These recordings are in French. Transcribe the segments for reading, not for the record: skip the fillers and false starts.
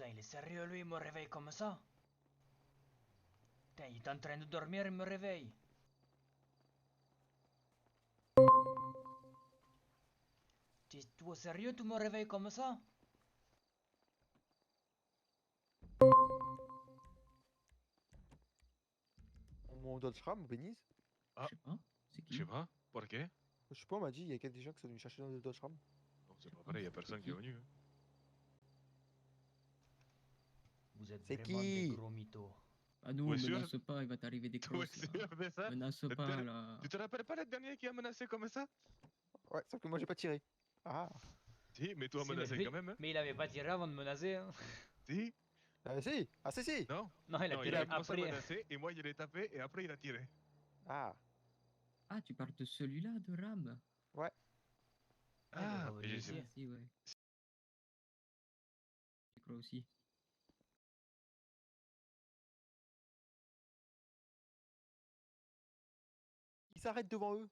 Putain, il est sérieux lui, il me réveille comme ça? Putain, il est en train de dormir, il me réveille. T'es toi sérieux, tu me réveilles comme ça? Mon Dodge-Ram, Benise. Je sais pas, c'est Je sais qui? pas, pour qué? Je sais pas, on m'a dit, il y a des gens qui sont venus chercher dans le Dodge-Ram. Non, c'est pas vrai, y a personne qui est venu. Hein. Vous êtes C'est vraiment des qui? gros mythos. Ah nous, Ouais, sûr. menace pas, il va t'arriver des Tu es crosses là. sûr de ça? Menace pas là. Tu te rappelles pas le dernier qui a menacé comme ça? Ouais, sauf que moi j'ai pas tiré. Ah. Si, mais toi Si, menacé quand même, hein? mais il avait pas tiré avant de menacer. Hein. Si? Si. Ah si. Non? Non, il a Non, il tiré avait commencé à après. menacer et moi je l'ai tapé et après il a tiré. Ah. Ah, tu parles de celui-là, de Ram? Ouais. Ah, il est Ah, revenu mais ici. Si, ouais. Je crois aussi. Il s'arrête devant eux.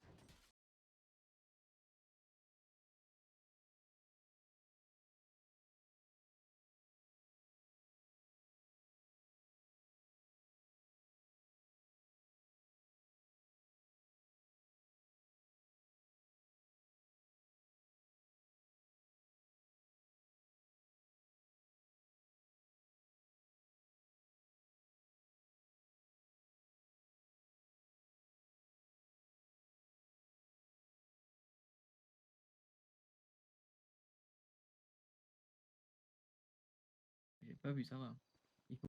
J'ai pas vu, ça va. Il faut...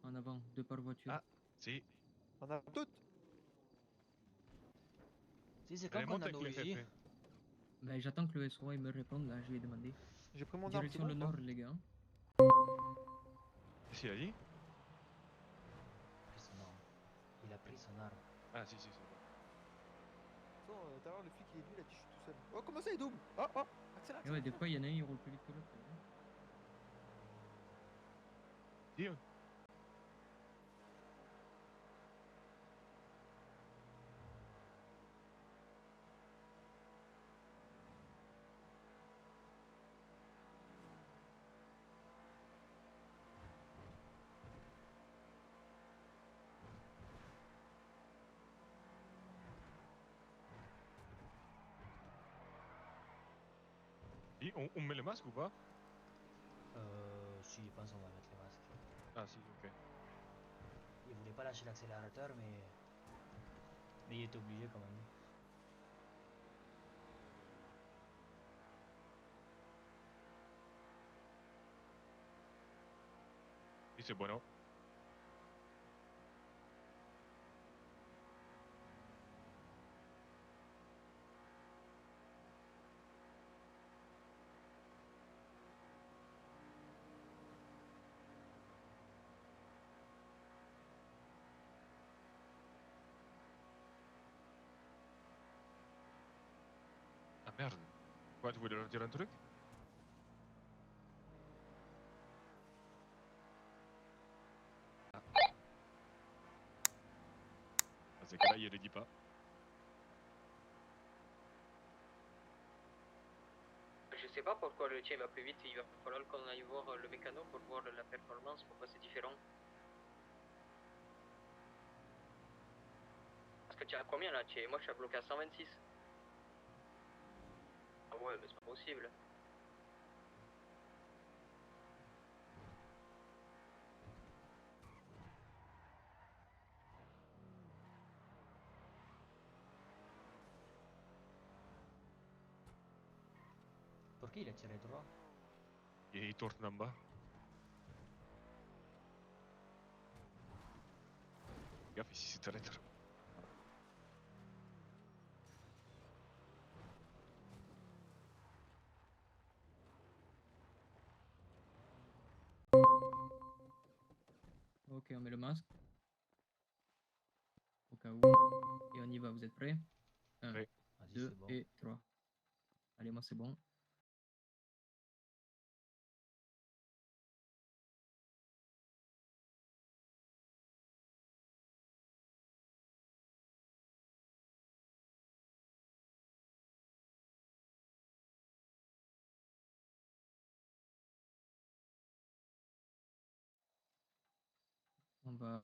En avant, deux par voiture. Ah, si. On a toutes. Si, c'est Allez, quand qu'on monte a avec nous le ici? FF. Ben, j'attends que le SOA il me réponde là, je lui ai demandé. J'ai pris mon arme, c'est Direction bon le ou pas? nord, les gars. Qu'est-ce qu'il a dit? Pris son arme. Il a pris son arme. Ah, si, c'est bon. Attends, tout à l'heure, le flic il est venu, il a dit je suis tout seul. Oh, comment ça il double? Oh, accélère, Et accélère. ouais, des fois, il y en a un, il roule plus vite que l'autre. Hein. Si, Dis, on met le masque ou pas? Si, je pense qu'on va mettre les masques. Ah si, ok. Il voulait pas lâcher l'accélérateur, mais il est obligé quand même. Si c'est bueno. Ah merde. Quoi, tu voulais leur dire un truc? Ah. Dans ces cas-là, il le dit pas. Je sais pas pourquoi le tien va plus vite, il va falloir qu'on aille voir le mécano pour voir la performance, pourquoi c'est différent. Parce que tu as combien là? Moi je suis bloqué à 126. Ah ouais, mais c'est pas possible. Pour qui il a tiré droit? Et il tourne en bas. Gaffe, ici c'est terrestre. Ok, on met le masque. Au cas où. Et on y va, vous êtes prêts? 1, Prêt. Vas-y, 2 c'est bon. et 3. Allez, moi c'est bon. On va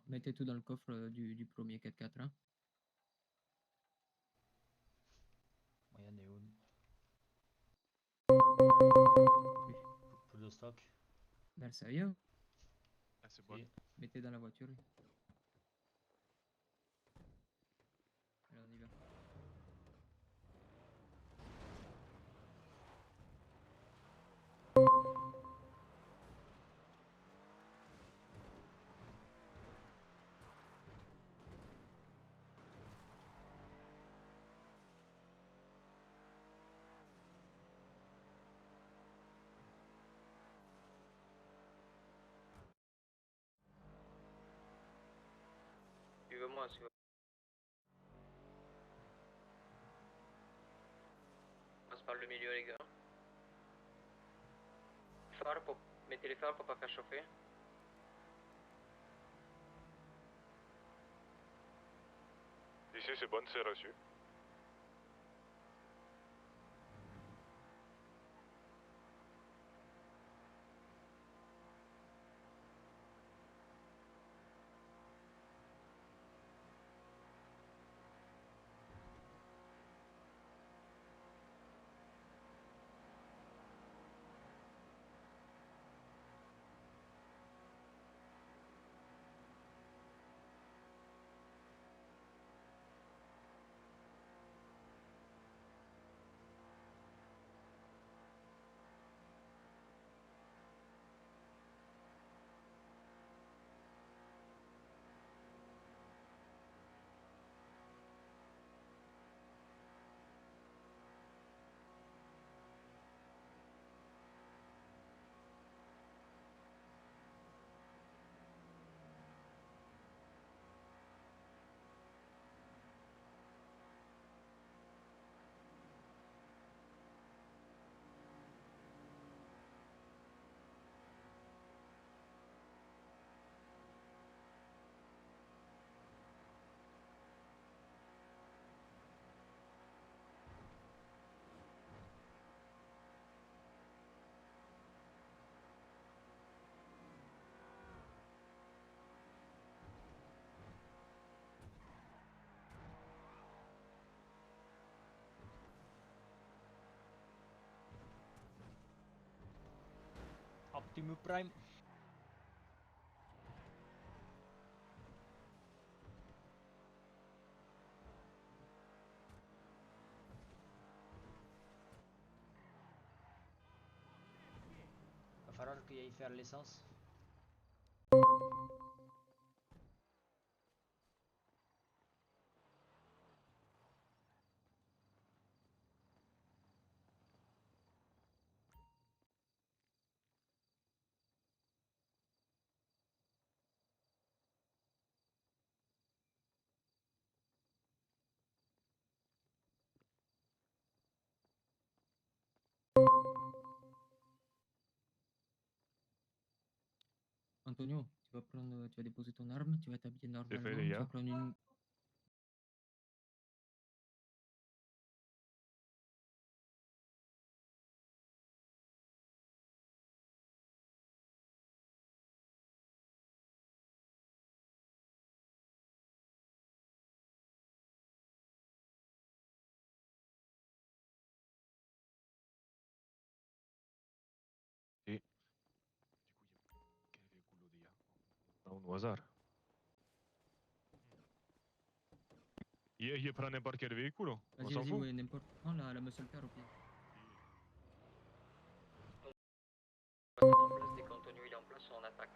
mettre tout dans le coffre du premier 4x4. Hein. Moyen est où? Oui. Plus de stock. Ben, sérieux? Ah, c'est bon. Si. Mettez dans la voiture. Allez, on y va. Suivez-moi, suivez-moi. On passe par le milieu les gars. Phare pour... Mettez les phares pour pas faire chauffer. Ici c'est bon, c'est reçu. Optimus Prime. Va falloir qu'il aille faire l'essence. Antonio, tu vas déposer ton arme, tu vas t'habiller normalement, tu déjà. vas prendre une... Et... Du coup, il y a quel véhicule déjà? On a un au hasard. Il prend n'importe quel véhicule, on Vas-y, s'en vas-y, fout. ouais, n'importe... Non, la muscle car au pire. On va se mettre en place, dès qu'Antonio il est en place, on attaque.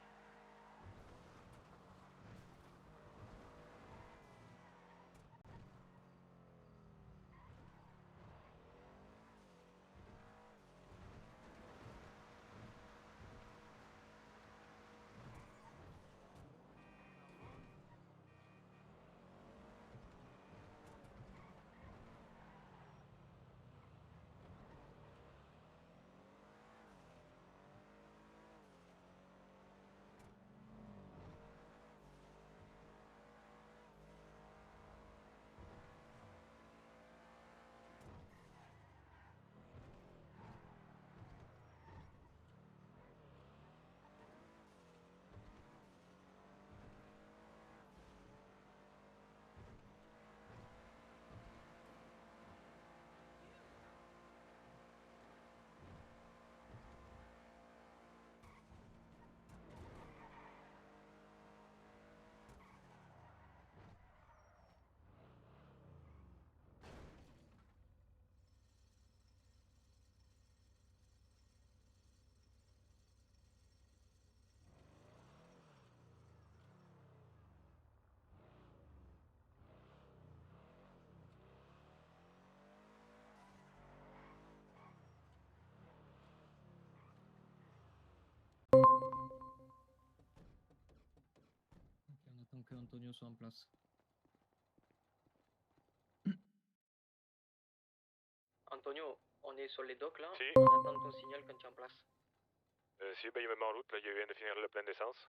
Ok, on attend que Antonio soit en place. Antonio, on est sur les docks là, Si. on attend ton signal quand tu es en place. Si, ben il me met en route, là, il vient de finir le plein d'essence.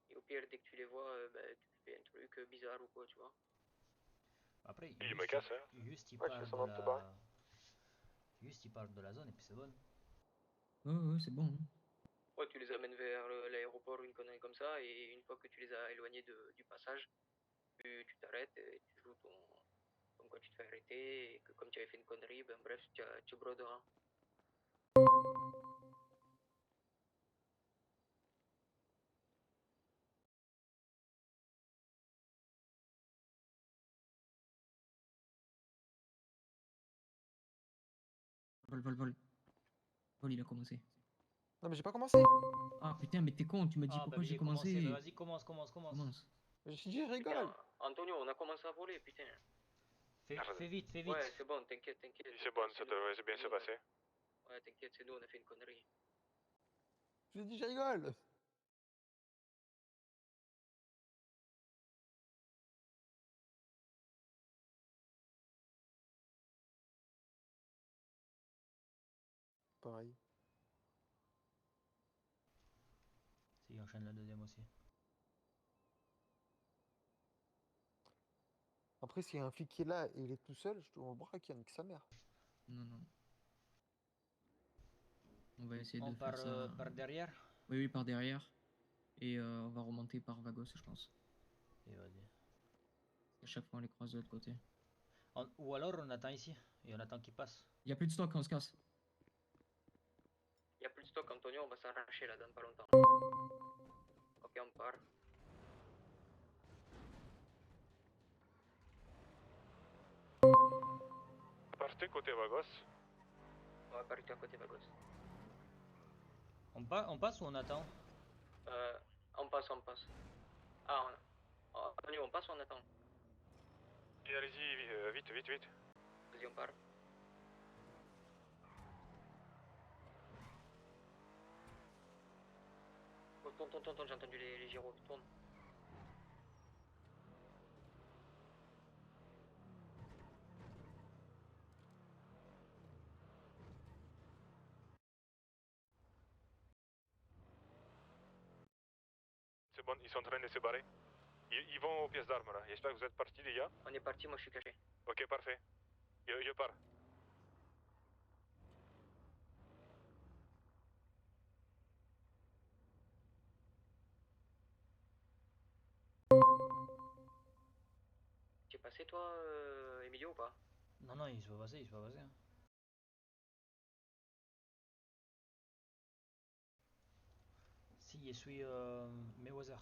Et au pire, dès que tu les vois, tu fais un truc bizarre ou quoi, tu vois. Après, Il me casse, hein. juste il Ouais, je part fais de semblant de te barrer. la... Juste il part de la zone et puis c'est bon. Ouais, ouais, c'est bon. Hein. Ouais, tu les amènes vers l'aéroport ou une connerie comme ça, et une fois que tu les as éloignés du passage, tu t'arrêtes et tu joues comme quand tu te fais arrêter, et que comme tu avais fait une connerie, ben bref, tu broderas. Vol, vol, vol. Vol, il a commencé. Non, mais j'ai pas commencé. Ah putain, mais t'es con, tu m'as dit Ah bah pourquoi il j'ai est commencé, bah commencé. vas-y commence, commence, commence. Commence. Je dit, je Putain, rigole. Antonio, on a commencé à voler, putain. Fais vite, fais vite. Ouais, c'est bon, t'inquiète, t'inquiète. C'est bon, ça devrait bien se passer. Ouais, t'inquiète, c'est nous, on a fait une connerie. Je dis, je rigole. Pareil. Si, enchaîne la deuxième aussi. Après, s'il y a un flic qui est là et il est tout seul, on le braque, il que sa mère. Non, non. On va essayer On de faire part ça. par derrière. Oui, oui, par derrière. Et on va remonter par Vagos, je pense. Et vas-y. À chaque fois, on les croise de l'autre côté. Ou alors on attend ici et on attend qu'il passe. Il n'y a plus de stock, on se casse. Il y a plus de stock, Antonio, on va s'arracher là dans pas longtemps. Ok, on part. Partez côté Vagos. On va partir à côté Vagos. On passe ou on attend? On passe, on passe. Ah, Antonio, on passe ou on attend? Et allez-y, vite, vite, vite. Vas-y, on part. Oh, tourne, j'ai entendu les gyros, tourne. C'est bon, ils sont en train de se barrer. Ils vont aux pièces d'armes là. J'espère que vous êtes partis déjà. On est parti, moi je suis caché. Ok, parfait. Je pars. Tu es passé toi, Emilio, ou pas? Non, non, il se va passer, il se va passer. Hein. Si, je suis Mayweather.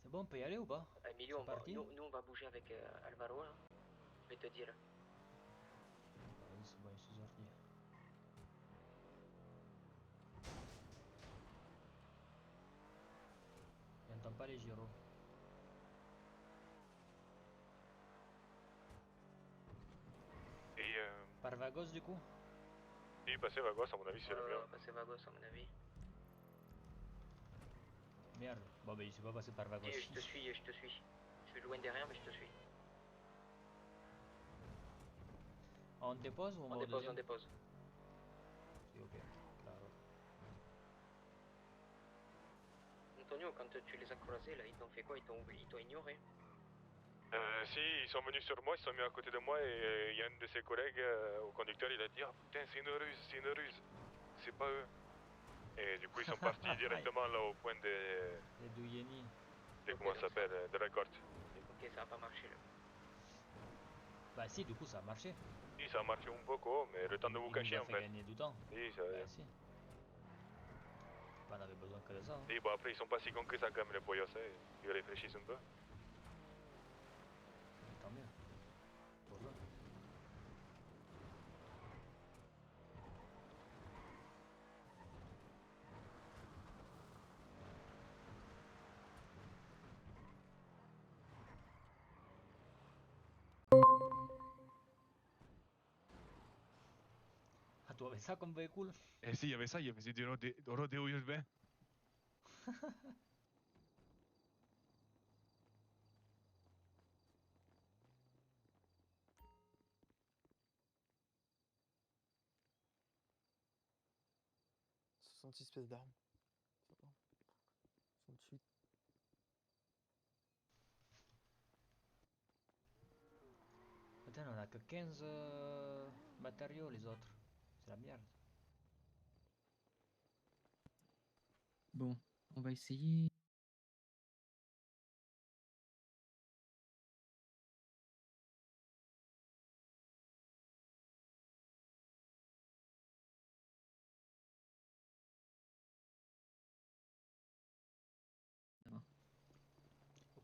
C'est bon, on peut y aller ou pas? Emilio, C'est parti? nous on va bouger avec Alvaro là. Je vais te dire. Vas-y, c'est bon, je suis sorti. J'entends pas les gyros. Et Par Vagos du coup? passer Vagos, à mon avis, c'est le mieux. On va passer Vagos à mon avis. Merde. Bon, ben, je suis pas passé par Vagos. Si, je te suis, je te suis. Je suis loin derrière, mais je te suis. On dépose ou on va On au dépose, deuxième? on dépose. Si, ok. Claro. Antonio, quand tu les as croisés là, ils t'ont fait quoi? Ils t'ont ignoré? Si, ils sont venus sur moi, ils sont mis à côté de moi et il y a un de ses collègues au conducteur, il a dit ah putain c'est une ruse, c'est une ruse. C'est pas eux. Et du coup ils sont partis directement là au point Les Douyeni. de Ok, comment ça donc s'appelle, de la corte. Ok, ça a pas marché là. Bah si, du coup ça a marché. Si ça a marché un poco, mais le temps de vous Il nous cacher a en fait fait. gagner du temps. Si, ça... Bah si. Bah, on avait besoin que de ça. Hein. Si, bon après ils sont pas si cons que ça quand même les poyos, ils réfléchissent un peu. Tant mieux. Pour eux. Ah, tu avais ça comme véhicule? Et si, il y avait ça, il y avait du rodéo urbain. Soixante-six espèces d'armes. Ça va. 68. Putain, on a que 15 matériaux les autres. C'est la merde. Bon, on va essayer.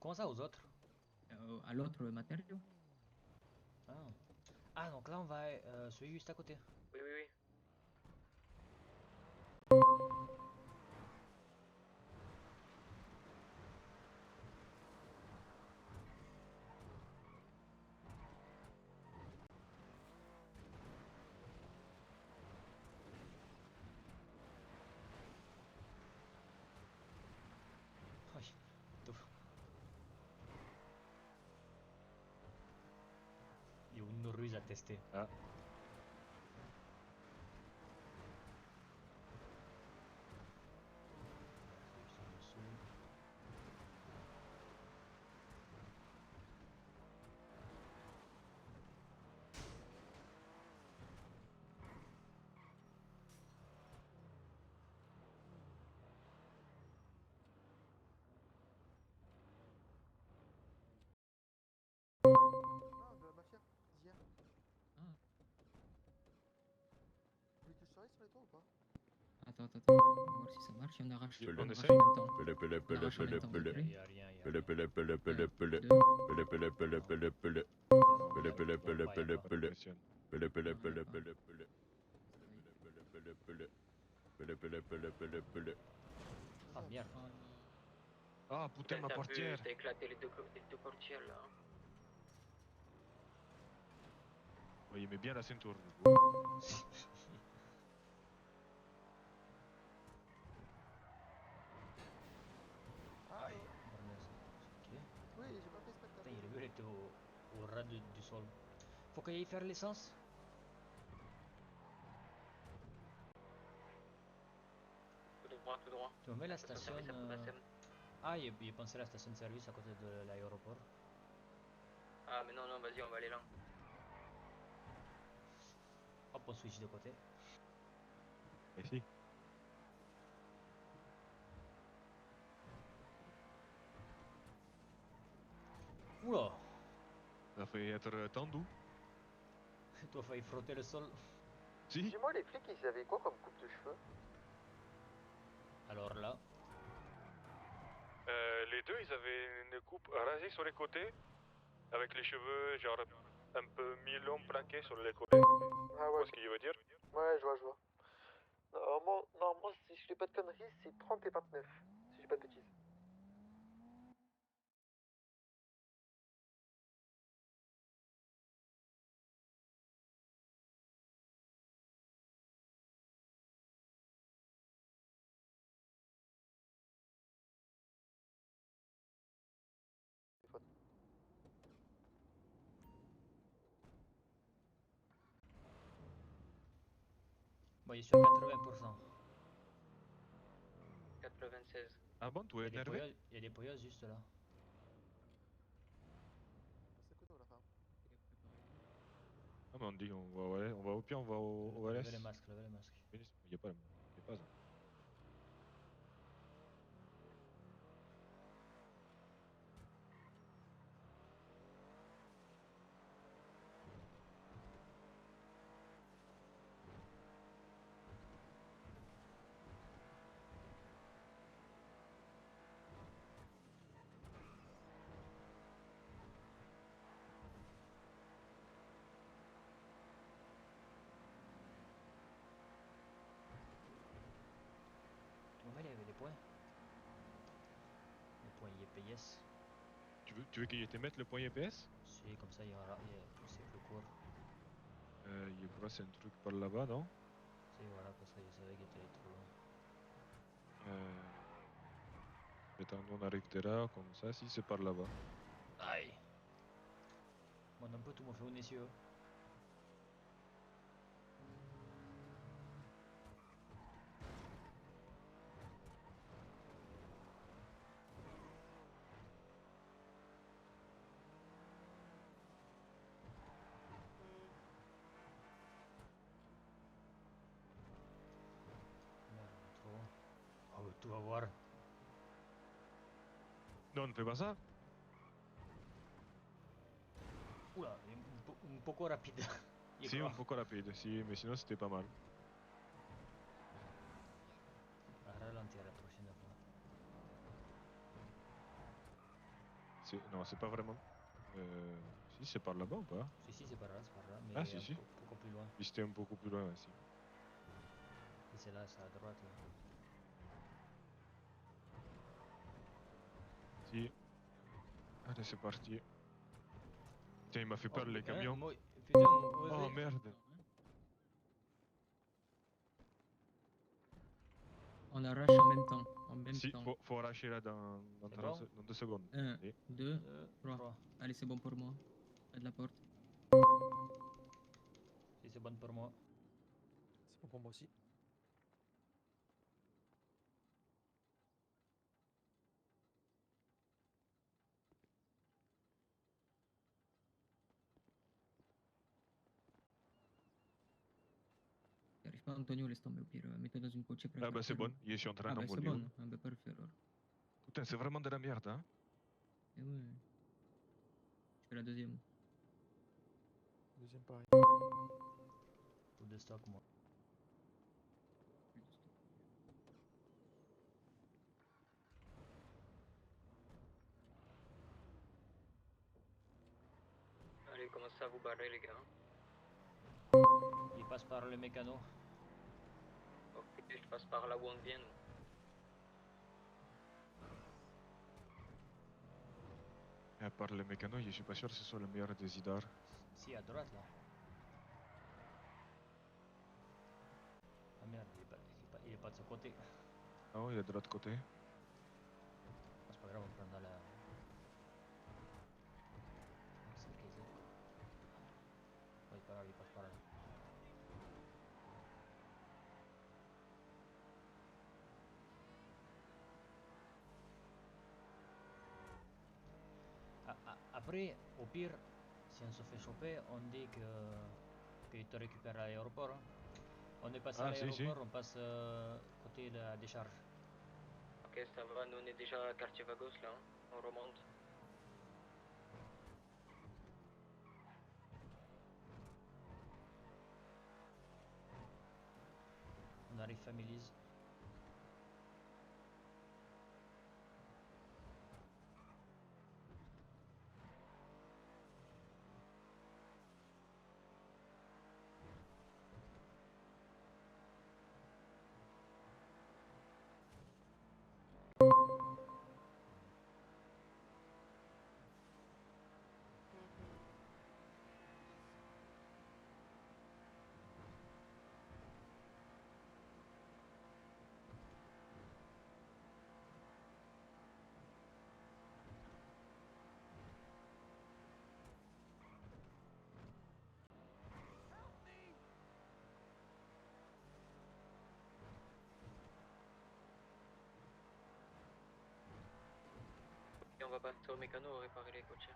Comment ça aux autres? À l'autre matériau. Ah. Ah, donc là on va celui juste à côté. Oui, oui, oui. Oui. Tout. Il y a une ruse à tester. Ah. Ah, de la mafia, d'hier. Ah, Vous voulez que je surveille sur les toits ou pas? attends, on va voir si ça marche. On arrache, On on arrache essaye. en même temps. On arrache en même temps. Il Prêt? y a rien, il y a rien. 1, 2, Impressionne. Ah merde. Ah putain, ma T'as portière. T'as éclaté les deux portières là. Hein. Ouais, il met bien la ceinture. Ah, Aïe. allô. Ok. Oui, j'ai pas fait exprès de Putain, taper. il était au ras du sol. Faut qu'il aille faire l'essence. Tout droit, tout droit. Tu me mets la Station station. service à Potassem. Ah, il pensait à la station de service à côté de l'aéroport. Ah, mais non, non, vas-y, on va aller là. Hop, on switch de côté. Et si. Oula. Ça fait être tendu. Tu as failli frotter le sol. Si. Dis-moi, les flics, ils avaient quoi comme coupe de cheveux? Alors là. Les deux, ils avaient une coupe rasée sur les côtés, avec les cheveux genre un peu mi-long plaqués sur les côtés. Ah Tu ouais, vois ce qu'il veut dire? ouais, je vois. Normalement, si je fais pas de conneries, c'est 30 et 29, si j'ai pas de bêtises. Bon, il est sur 80%. 96. Ah bon, tu es énervé? Il y a des poyos juste là. C'est quoi la femme? Ah mais on dit on va au pire, on va au Levez LS. les masques, levez les masques. Il n'y a pas, ça. Tu me mets les points. Les points IPS. Tu veux qu'il te mette le point EPS? Si, comme ça, c'est plus court. Il croit c'est un truc par là-bas, non? Si, voilà, parce que je savais qu'il était trop loin. Attends, nous on arrive de là, comme ça, si c'est par là-bas. Aïe. Mon un peu tout me fait un essieu. Merde, trop. Oh, tu vas voir. Non, ne fais pas ça. Oula, un poco rapide. Il Si, croit. un poco rapide, si, mais sinon c'était pas mal. À ralentir la prochaine fois. Non, c'est pas vraiment. Si, c'est par là-bas ou pas? Si, c'est par là, mais Ah, si, si. beaucoup plus loin. Puis c'était un beaucoup plus loin aussi. Et c'est là, c'est à droite là. Si. Allez, c'est parti. Putain, il m'a fait peur les Hein, camions. putain, Oh vas-y. merde. On arrache en même temps. En même Si, temps. faut arracher là dans C'est bon? dans 2 secondes. 1, Allez. 2, 3. 3. Allez, c'est bon pour moi. Faites la porte. Si c'est bon pour moi. C'est bon pour moi aussi. Si arrive pas, Antonio, laisse tomber au pire. Mets-toi dans une coche et Ah bah c'est prépare. bon, je suis en train Ah bah c'est d'embolir. bon. Ah bah parfait alors. Putain, c'est vraiment de la merde, hein. Et ouais. Je fais la deuxième. Deuxième pareil. Tout de stock, moi. Allez, commencez à vous barrer, les gars. Il passe par le mécano. Ok, je passe par là où on vient, nous. À part le mécano, je suis pas sûr que ce soit le meilleur des idars. Si, à droite là. Ah merde, il est pas de ce côté. Non, il est de l'autre côté. Ah, c'est pas grave, on prendra la. C'est ok, c'est. Ouais, pas grave, il passe par là. Après, au pire, si on se fait choper, on dit qu'il te récupère à l'aéroport. Hein. On est passé à Ah, si, si. l'aéroport, on passe côté de la décharge. Ok, ça va, nous on est déjà à quartier Vagos, là. Hein. On remonte. On arrive Families. Et on va passer au mécano réparer les coachs.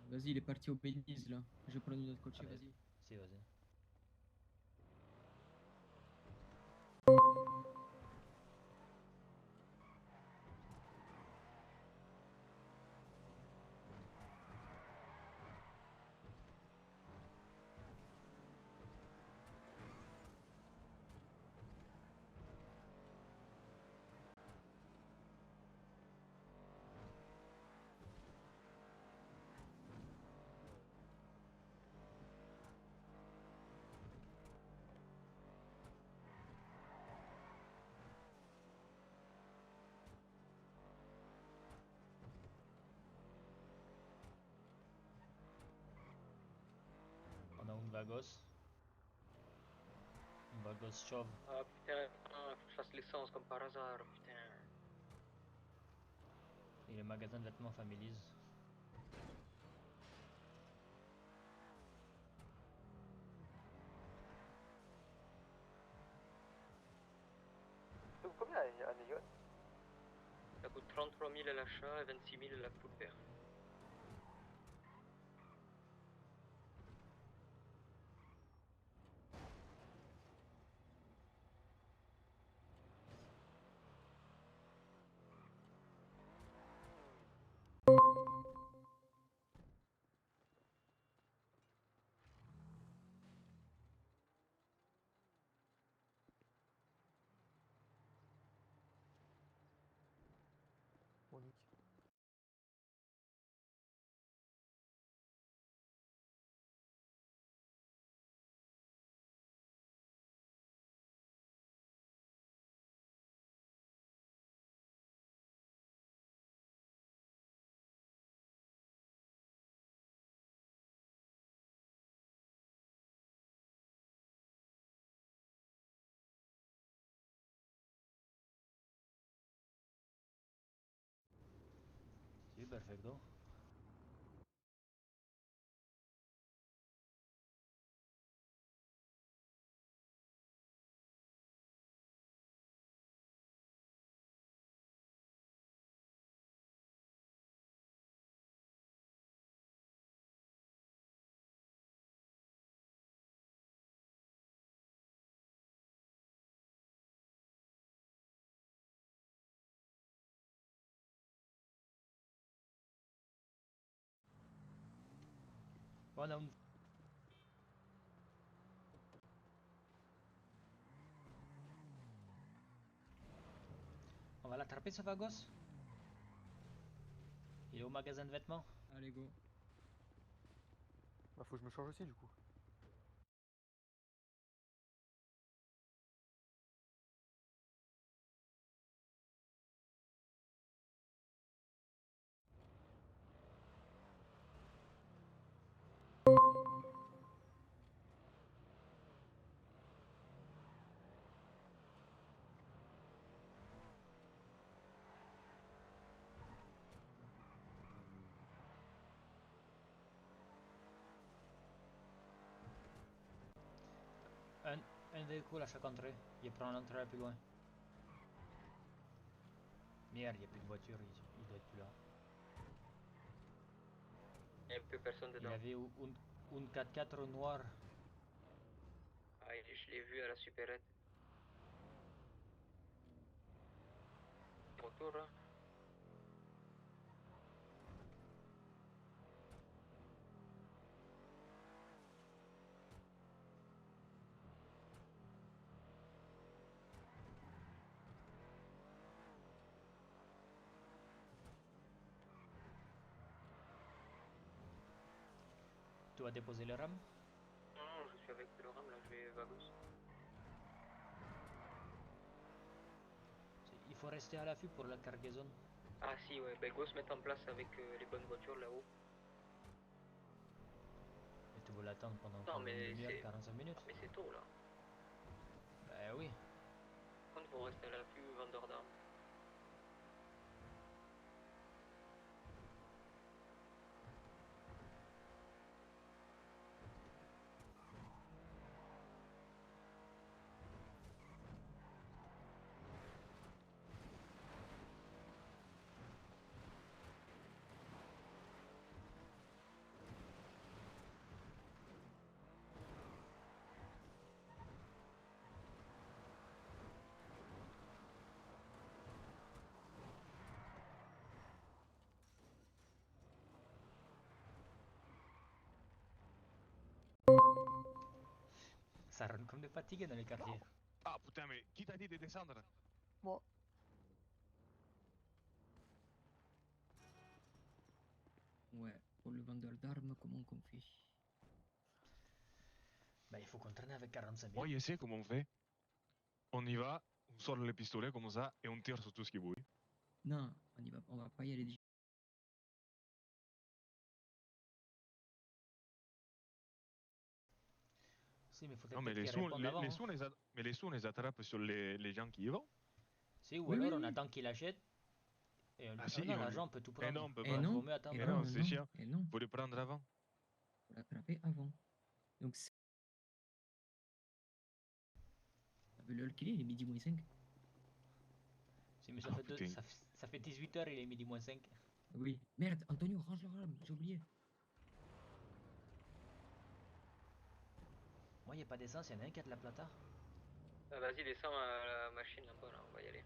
Vas-y, il est parti au Belize là. Je vais prendre une autre coach, Ah, vas-y. Si, vas-y. On a une Vagos. Une Vagos chauve. Ah putain, faut que je fasse l'essence comme par hasard, putain. Et les magasins de vêtements Families. Ça coûte combien un Neon? Ça coûte 33 000 à l'achat et 26 000 la full paire. Monique. Sí, perfecto. Voilà. On va l'attraper ce Vagos? Il est au magasin de vêtements? Allez, go. Bah faut que je me change aussi du coup. Un véhicule à chaque entrée. Il prend l'entrée la plus loin. Merde, il n'y a plus de voiture, il doit être plus là. Il n'y a plus personne Il dedans. avait une 4x4 noire. Ah, je l'ai vu à la supérette. Retour là. Tu as déposé les rames? Non, non, je suis avec le RAM là, je vais Vagos. Il faut rester à l'affût pour la cargaison. Ah si, ouais, ben go se mettre en place avec les bonnes voitures là-haut. Et tu veux l'attendre pendant Non combien? Une mais demi-heure, c'est... 45 minutes? Ah, mais c'est tôt là. Bah oui. Par contre, vous restez à l'affût, vendeur d'armes. Ça run comme des fatigués dans les quartiers. Ah putain, mais qui t'a dit de descendre? Moi. Ouais, pour le vendeur d'armes, comment qu'on fait? Bah il faut qu'on traîne avec 45 Moi, minutes. je sais comment on fait. On y va, on sort les pistolets comme ça et on tire sur tout ce qui bouge. Non, on va pas y aller déjà. Si, mais faudrait Non, mais peut-être qu'ils répondent avant. les Hein. sous, on les attrape sur les gens qui y vont. Si, ou Oui, alors oui, on oui. attend qu'il achète Et Ah si, non, on l'agent lui- peut tout Eh prendre. non, on peut Et pas. non, Vaut mieux attendre. et Mais non, non, c'est chiant. et non, Faut le prendre avant. faut l'attraper avant. Donc, le Hulk, il est midi moins 5. Si, mais ça, Ah, fait putain. ça fait 18h, il est midi moins 5. Oui. Merde, Antonio, range leur arme, j'ai oublié. Moi, il n'y a pas d'essence, il y en a un qui a de la plata. Ah, vas-y, descends à la machine là-bas, là, on va y aller.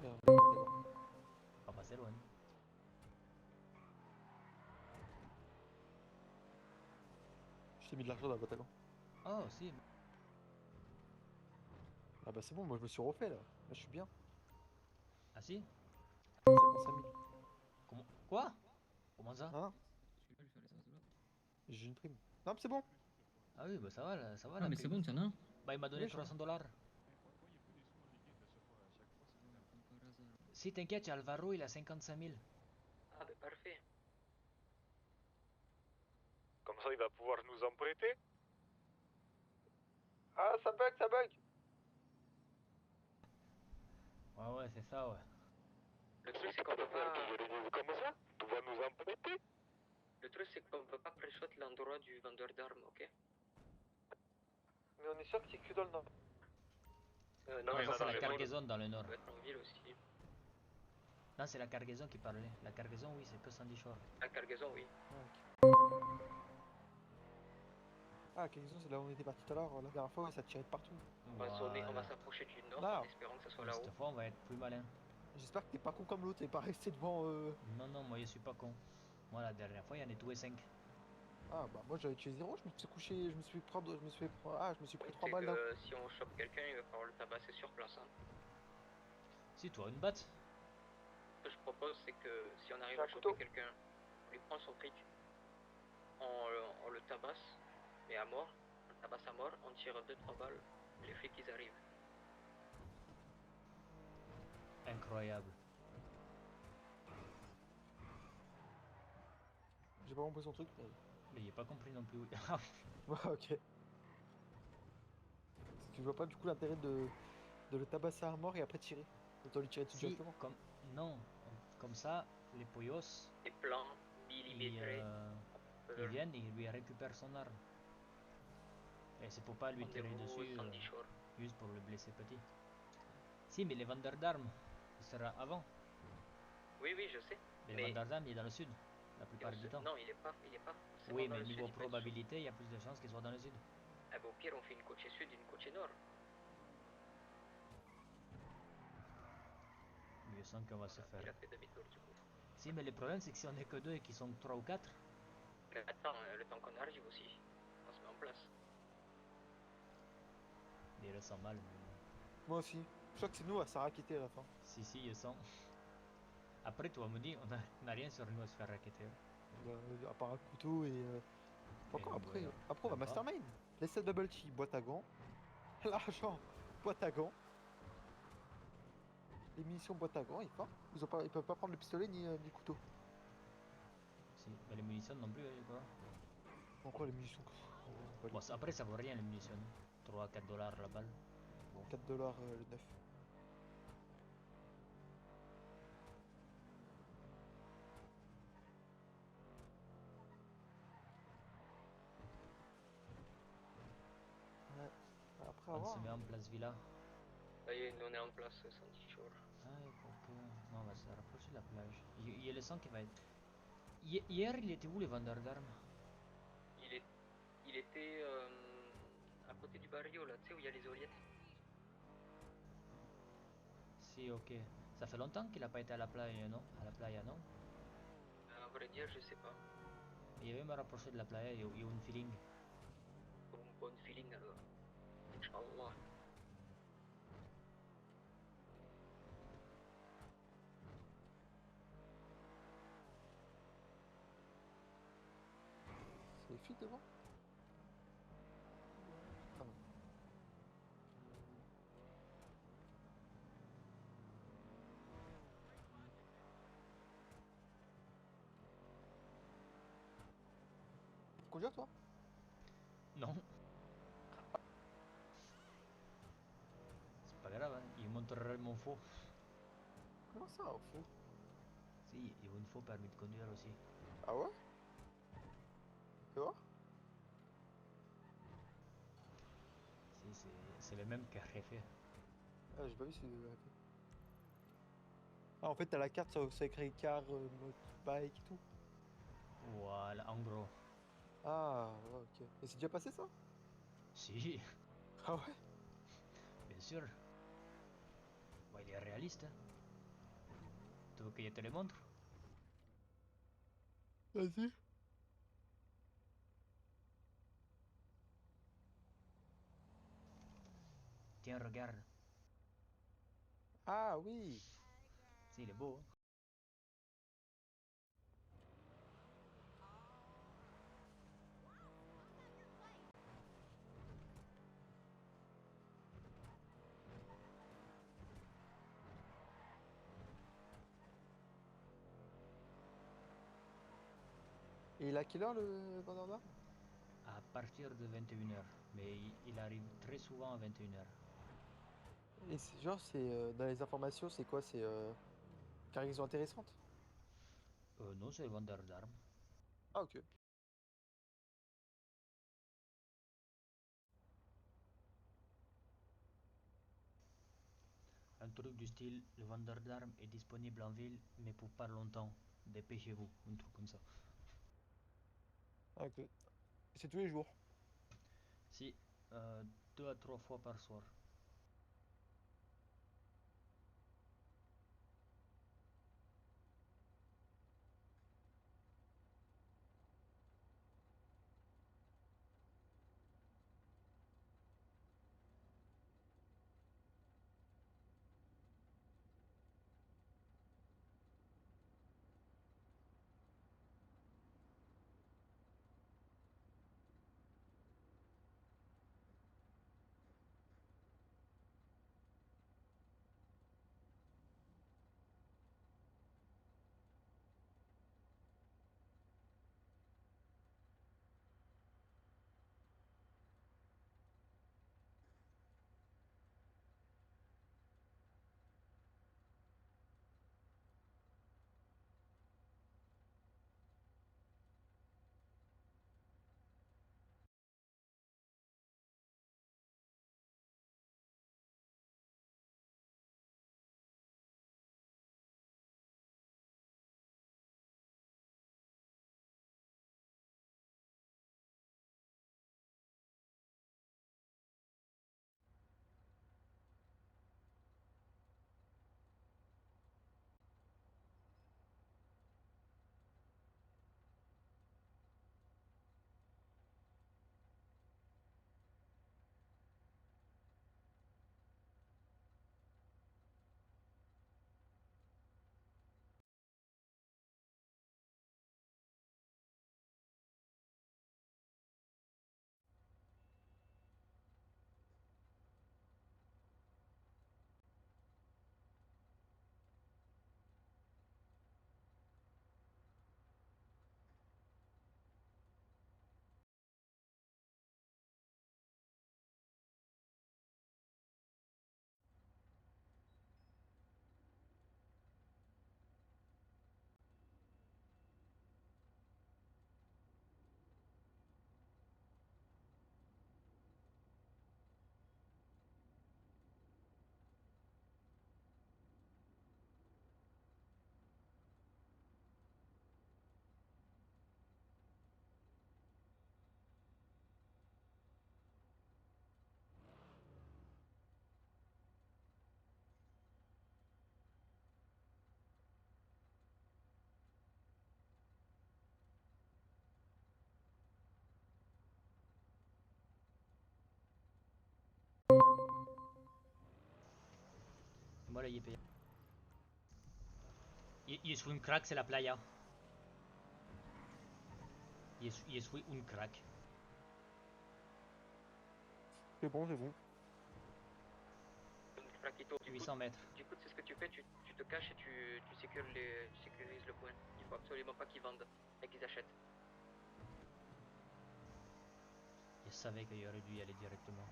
Merde, Patagon. Pas passer loin. Je t'ai mis de l'argent dans la Patagon. Oh, si. Ah bah c'est bon, moi je me suis refait là. Là je suis bien. Ah, si? C'est bon, 5000. Comment? Quoi? Comment ça? Hein? Celui-là, je vais faire l'essence de l'autre. J'ai une prime. Non mais c'est bon. Ah oui, bah ça va, ça va Ah, la mais c'est prime. bon, t'en as un. Bah, il m'a donné Oui, j'en ai. 300 $. Comme par hasard. Si, t'inquiète, Alvaro, il a 55 000. Ah, bah parfait. Comme ça, il va pouvoir nous en prêter. Ah ça bug, ça bug. Ouais, ouais, c'est ça, ouais. Le truc, c'est qu'on peut pas. Comme ça, tu vas nous en prêter. Le truc, c'est qu'on peut pas pré-shot l'endroit du vendeur d'armes, ok? Mais on est sûr que c'est que dans le nord. Non, Ouais, ça, là, c'est dans la les cargaison dans le nord. Ça peut être en ville aussi. Non, c'est la cargaison qui parlait. La cargaison, oui, c'est que Sandy Shore. La cargaison, oui. Ah Kenzo, c'est là où on était parti tout à l'heure. La dernière fois, ça tirait de partout. On va sonner, on va Voilà. s'approcher du nord Là. en espérant que ça soit Mais là-haut. cette fois, on va être plus malin. J'espère que t'es pas con comme l'autre, t'es pas resté devant. Non, non, moi, je suis pas con. Moi, la dernière fois, il y en a tout et 5. Ah bah moi j'avais tué 0, je me suis couché, je me suis prendre, je me suis fait prendre, ah je me suis pris 3 C'est balles d'un coup. que si on chope quelqu'un, il va falloir le tabasser sur place. Hein. Si, toi, une batte. Ce que je propose, c'est que si on arrive J'ai un à choper couteau. quelqu'un, on lui prend son fric, on le tabasse, mais à mort, on le tabasse à mort, on tire 2-3 balles, et les flics ils arrivent. Incroyable. J'ai pas compris son truc mais. Mais il a pas compris non plus. Ouais ok. Tu vois pas du coup l'intérêt de le tabasser à mort et après tirer. Autant lui tirer dessus Si, directement. comme... Non, comme ça, les pollos, Des plans ils, millimétrés, ils viennent et ils lui récupèrent son arme. Et c'est pour pas lui tirer rendez-vous dessus, Sandy Shore. juste pour le blesser petit. Si, mais les vendeurs d'armes, il sera avant. Oui, oui, je sais. Mais les vendeurs d'armes, il est dans le sud, la plupart du temps. Non, il est pas forcément Oui, dans mais le niveau sud, il peut être probabilité, il y a plus de chances qu'il soit dans le sud. Ah bah, au pire, on fait une côte sud et une côte nord. Je sens qu'on va se Voilà, faire. il a fait demi-tour du coup. Si, mais le problème, c'est que si on est que deux et qu'ils sont 3 ou 4, Mais attends, le temps qu'on arrive aussi, on se met en place. il le sent mal. Mais... Moi aussi. Je crois que c'est nous à s'en raqueter à la fin. Si, je sens. Après, toi me dis, on n'a rien sur nous à se faire raqueter. À part un couteau et. Encore Et après. ouais, Après on va même pas. mastermind. Laissez le bubble tea, boîte à gants. L'argent, boîte à gants. Les munitions, boîte à gants, ils peuvent pas prendre le pistolet ni le couteau. Si, mais les munitions non plus, quoi. Encore les munitions. Bon, après, ça vaut rien les munitions. 3-4 $ la balle. Bon. 4 dollars le 9. Ouais. Après On avoir. se met en place villa. Ça y est, nous on est en place, Sandy Shore. Ah, quoique. Non, on va se rapprocher de la plage. Il y a le sang qui va être. Hier, il était où les vendeurs d'armes? Il était à côté du barrio là, tu sais où il y a les oliettes. Si, ok. Ça fait longtemps qu'il a pas été à la playa, non? À la playa, non? À vrai dire, je sais pas. Il avait me rapprocher de la playa, il y a un feeling. Bon, bon feeling alors. Inch'Allah. C'est les flics devant. Ah non. Conduire toi? Non. C'est pas grave, montrerai mon faux. Comment ça, un fou? Si, il y a un faux permis de conduire aussi. Ah ouais? Tu vois? Si, c'est le même qu'a refait. Ah, j'ai pas vu ce que fait. Ah, en fait, t'as la carte, ça écrit car, bike et tout. Voilà, en gros. Ah, ouais, ok. Et c'est déjà passé ça? Si, Ah ouais? bien sûr. Bah, il est réaliste, hein. Tu veux que je te le montre? Vas-y. Tiens, regarde. Ah oui. Si, il est beau, hein. Et il a quelle heure le vendeur d'armes? À partir de 21h. Mais il arrive très souvent à 21h. Et genre, c'est dans les informations, c'est quoi? C'est cargaison intéressante? Non, c'est le vendeur d'armes. Ah, ok. Un truc du style, le vendeur d'armes est disponible en ville, mais pour pas longtemps. Dépêchez-vous, un truc comme ça. Ah, ok. C'est tous les jours. Si, 2 à 3 fois par soir. Voilà, il est payé. Il est un crack, c'est la playa. Il est un crack. C'est bon, c'est bon. Fraquito, 800 mètres. du coup, c'est ce que tu fais, tu te caches et tu sécurises le point. Il faut absolument pas qu'ils vendent et qu'ils achètent. Je savais qu'il aurait dû y aller directement.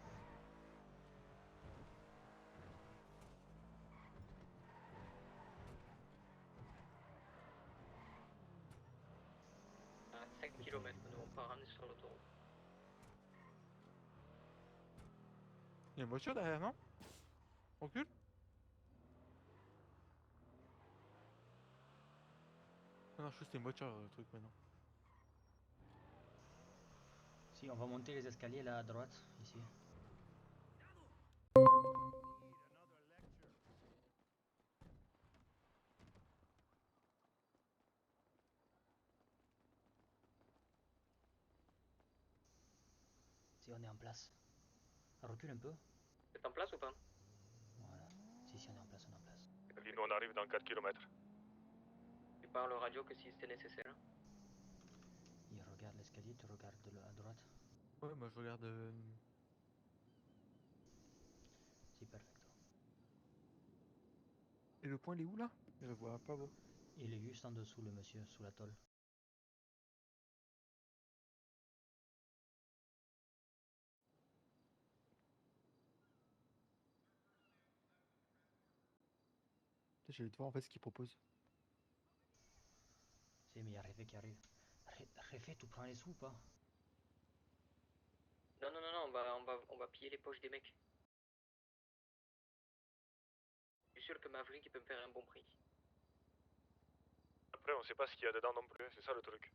km, nous on part, on est sur l'autoroute. Il y a une voiture derrière, non? Recule. Ah non, je crois que c'était une voiture le truc maintenant. Si, on va monter les escaliers là à droite, ici. Si, on est en place. Recule un peu. Vous êtes en place ou pas? Voilà. Si, on est en place, on est en place. Nous on arrive dans 4 km. Tu parles au radio que si c'était nécessaire. Il regarde l'escalier, tu regardes à droite. Ouais, moi je regarde. Si, perfecto. Et le point il est où là? Je le vois pas, bon. Il est juste en dessous, le monsieur, sous la tôle. Je vais te voir en fait ce qu'il propose. Si, mais il y a Réfé qui arrive. Réfé, tu prends les sous ou pas? Non, non, non, non, on va piller les poches des mecs. Je suis sûr que Maverick il peut me faire un bon prix. Après, on sait pas ce qu'il y a dedans non plus, c'est ça le truc.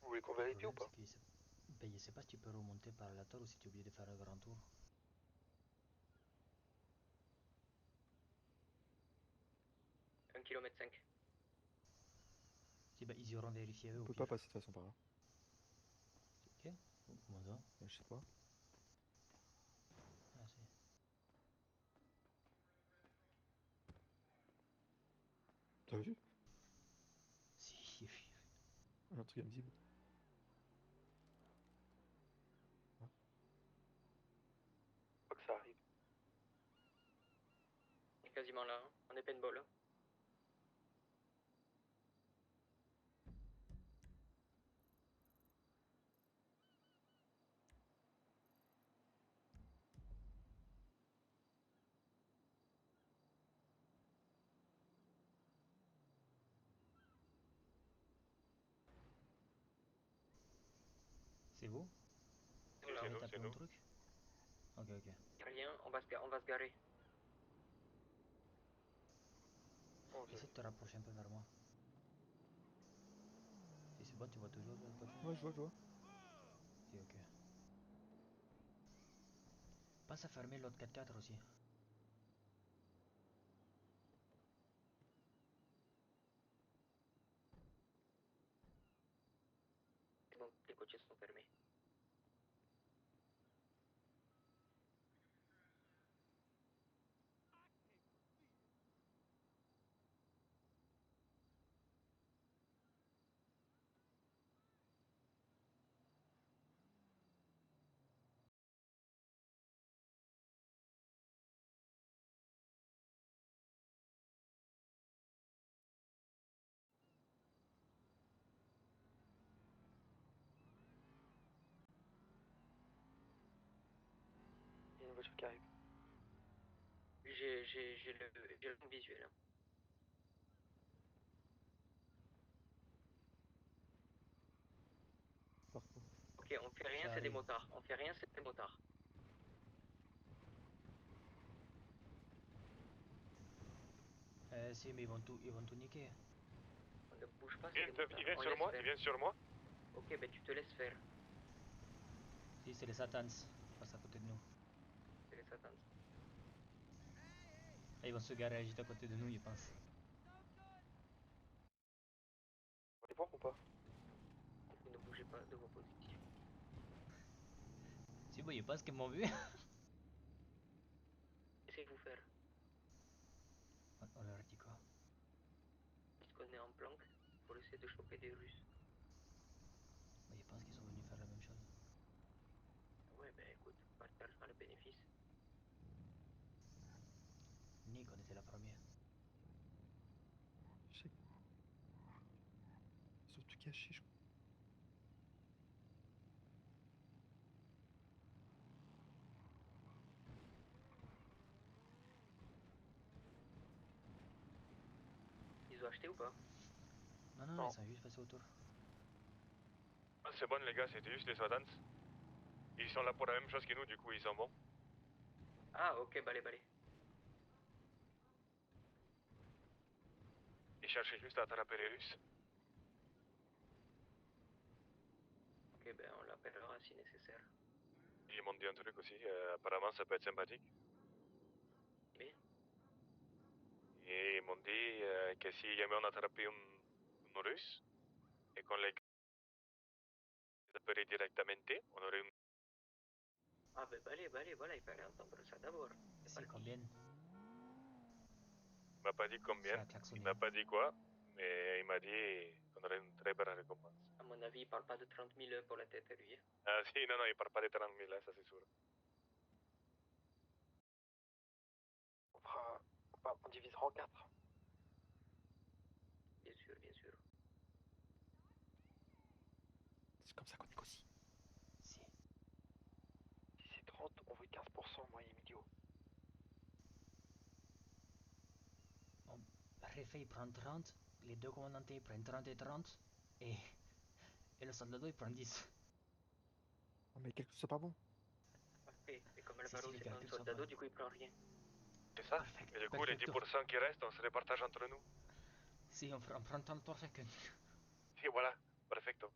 Vous voulez qu'on Le vérifie ou problème, pas? c'est qu'il sait... Ben, il sait pas si tu peux remonter par la tôle ou si tu es obligé de faire un grand tour. Un kilomètre 5. Si, ben, ils iront vérifier eux On au peut pire. pas passer de toute façon par là. Ok. Comment ça? Je sais pas. Ah, si. T'as vu? Si, oui. Un truc invisible. Ah. Faut pas que ça arrive. On est quasiment là, hein. On est paintball. Hein. C'est vous? Voilà. Tu C'est avais nous, tapé c'est un nous. truc? Ok, ok. Y a rien, on va se garer. Essaie de te rapprocher un peu vers moi. Si c'est bon, tu vois toujours de l'autre côté? Ouais, je vois, je vois. Si, ok. Pense à fermer l'autre 4x4 aussi. C'est bon, les côtiers sont fermés. Il y a une voiture qui arrive. J'ai le visuel. Hein. Partout. Ok, on fait rien, Ça c'est des arrive. motards. On fait rien, c'est des motards. Si, mais ils vont tout niquer. On ne bouge pas, c'est des motards. Ils viennent On sur laisse moi, faire. ils viennent sur moi. Ok, ben tu te laisses faire. Si, c'est les Satans. Ils passent à côté de nous. C'est les satans. Et ils vont se garer juste à côté de nous, ils pensent. On va les voir ou pas? Vous ne bougez pas de vos positions. Si, bon, ils pensent qu'ils m'ont vu. Laissez-vous faire. On leur dit quoi? Puisqu'on est en planque, pour essayer de choper des Russes. Ils pensent qu'ils sont venus faire la même chose. Ouais, ben écoute, on partagera le bénéfice. Nick, on était la première. Je sais. Ils sont tout cachés, je crois. Ils ont acheté ou pas? Non, non, Non. ils sont juste passés autour. Ah, c'est bon les gars, c'était juste les Swadans. Ils sont là pour la même chose que nous, du coup ils sont bons. Ah, ok, balai. Ils cherchaient juste à attraper les Russes. Ok, ben on l'appellera si nécessaire. Ils m'ont dit un truc aussi, apparemment ça peut être sympathique. Oui. Et ils m'ont dit que si jamais on attrapait une Russe et qu'on les appelait directement, on aurait une... Ah, ben balai, voilà, il fallait entendre ça d'abord. C'est C'est parti. combien? Il m'a pas dit combien, Ça a il klaxonné. m'a pas dit quoi, mais il m'a dit qu'on aurait une très belle récompense. À mon avis, il parle pas de 30 000 pour la tête, lui. Ah si, non, il parle pas des 30 000 là, ça c'est sûr. On divisera en 4. Bien sûr. C'est comme ça qu'on négocie. Si. Si c'est 30, on veut 15%, moi et Emilio. Réfé il prend 30, les deux commandantés ils prennent 30 et 30, et le soldado il prend 10. Non mais quelque chose, c'est pas bon. Parfait. Et comme Si, Alvaro les c'est pas un calculs sont soldado, bons. du coup il prend rien. C'est ça. Perfect, Et du coup, les perfecto. 10% qui restent, on se les partage entre nous. Si, on prend 30 pour chacun. Et voilà, perfecto.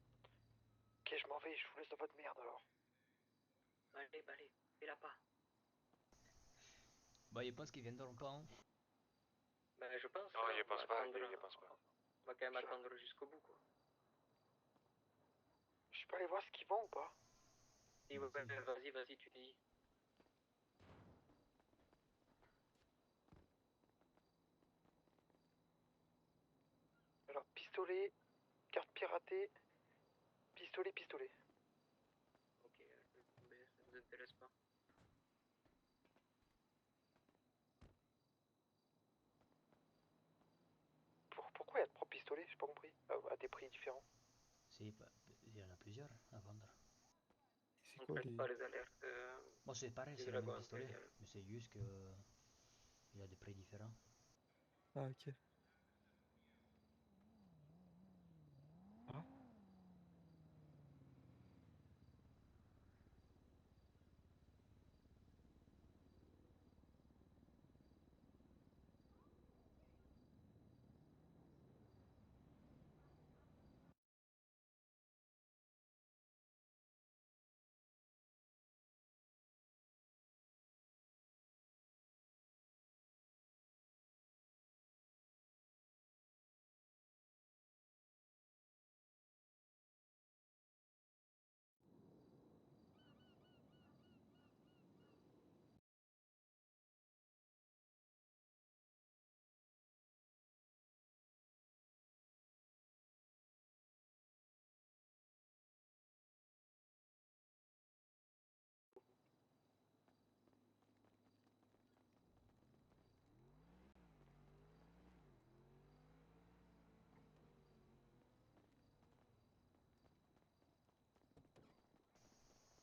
Ok, je m'en vais, je vous laisse dans votre merde alors. Balai, fais-la pas. Bah, il pense qu'ils viendront pas, hein. Ben je pense. Non, hein, je on va pense pas, attendre, je pense pas. On va quand même attendre jusqu'au bout, quoi. Je peux aller voir ce qu'ils vont ou pas? Et Vas-y. vas-y, tu dis. Alors, pistolet, carte piratée, pistolet. Ok, mais ça nous intéresse pas. Pourquoi il y a de propres pistolets? J'ai pas compris. À des prix différents. Si, bah, il y en a plusieurs à vendre. C'est On ne quoi traite les... pas les alertes Bon, c'est pareil, du c'est le même dragon pistolet, impérial. mais c'est juste que il y a des prix différents. Ah, ok. Ah.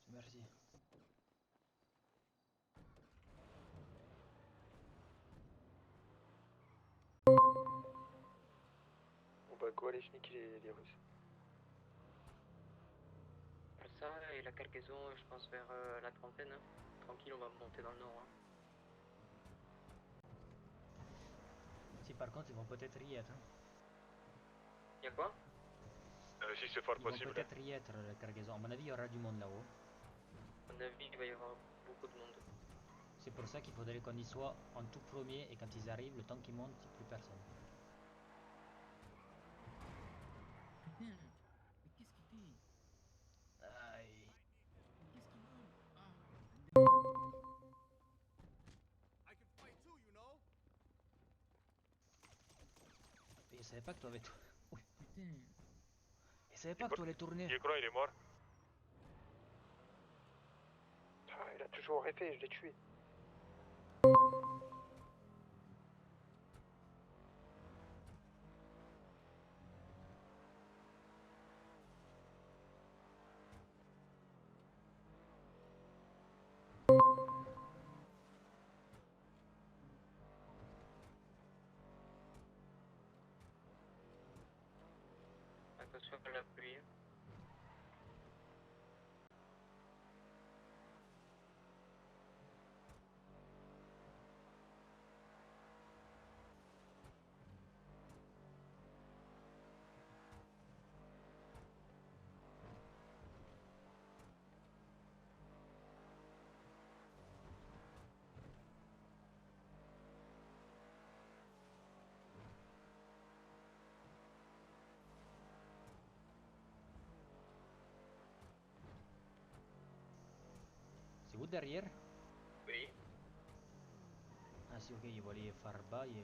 Merci. On va go aller niquer les Russes. Ça et la cargaison, je pense vers la trentaine. Hein. Tranquille, on va monter dans le nord. Hein. Si par contre, ils vont peut-être y être. Hein. Y'a quoi? Si c'est fort Ils vont possible. peut-être y être, la cargaison. À mon avis, il y aura du monde là-haut. À mon avis, il va y avoir beaucoup de monde. C'est pour ça qu'il faudrait qu'on y soit en tout premier, et quand ils arrivent, le temps qu'ils montent, il n'y a plus personne. Putain, mais qu'est-ce qu'il fait? Aïe. Mais qu'est-ce qu'il veut? Ah, Et je savais pas que tu avais tout. Oui. putain. Je savais pas que tu allais tourner. Je crois il est mort. Ah, il a toujours effet, je l'ai tué. Sur la pluie. C'est vous derrière? Oui. Ah si, ok, il voit les phares bas, il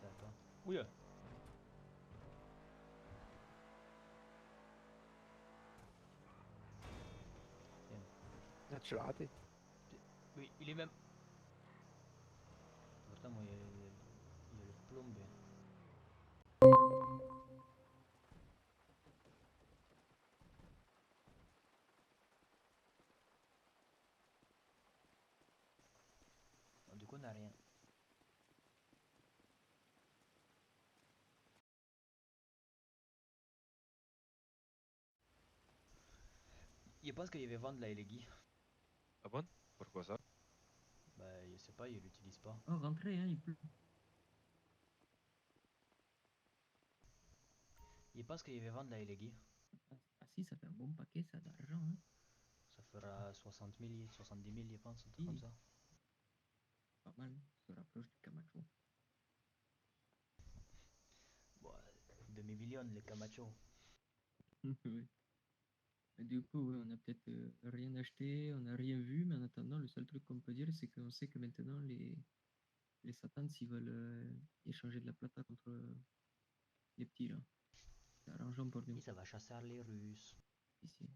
savait pas. Oui. Ah, tu l'as raté. Oui, il est même... Pourtant, moi, il y a le plombé. Bon, du coup, on n'a rien. Il pense qu'il va vendre la Elegi. Ah bon? Pourquoi ça? Bah, je sais pas, il l'utilise pas. Oh, rentrez, hein, il pleut. Il pense qu'il va vendre la Elegi. Ah si, ça fait un bon paquet, ça, d'argent, hein. Ça fera 60 000, 70 000, je pense, un truc Oui. comme ça. Pas mal, on se rapproche du Camacho. Bon, demi-million, le Camacho. Oui. Et du coup, oui, on n'a peut-être rien acheté, on n'a rien vu, mais en attendant, le seul truc qu'on peut dire, c'est qu'on sait que maintenant, les Satans, s'ils veulent échanger de la plata contre les petits, là. C'est arrangeant pour nous, Et ça va chasser les Russes. ici.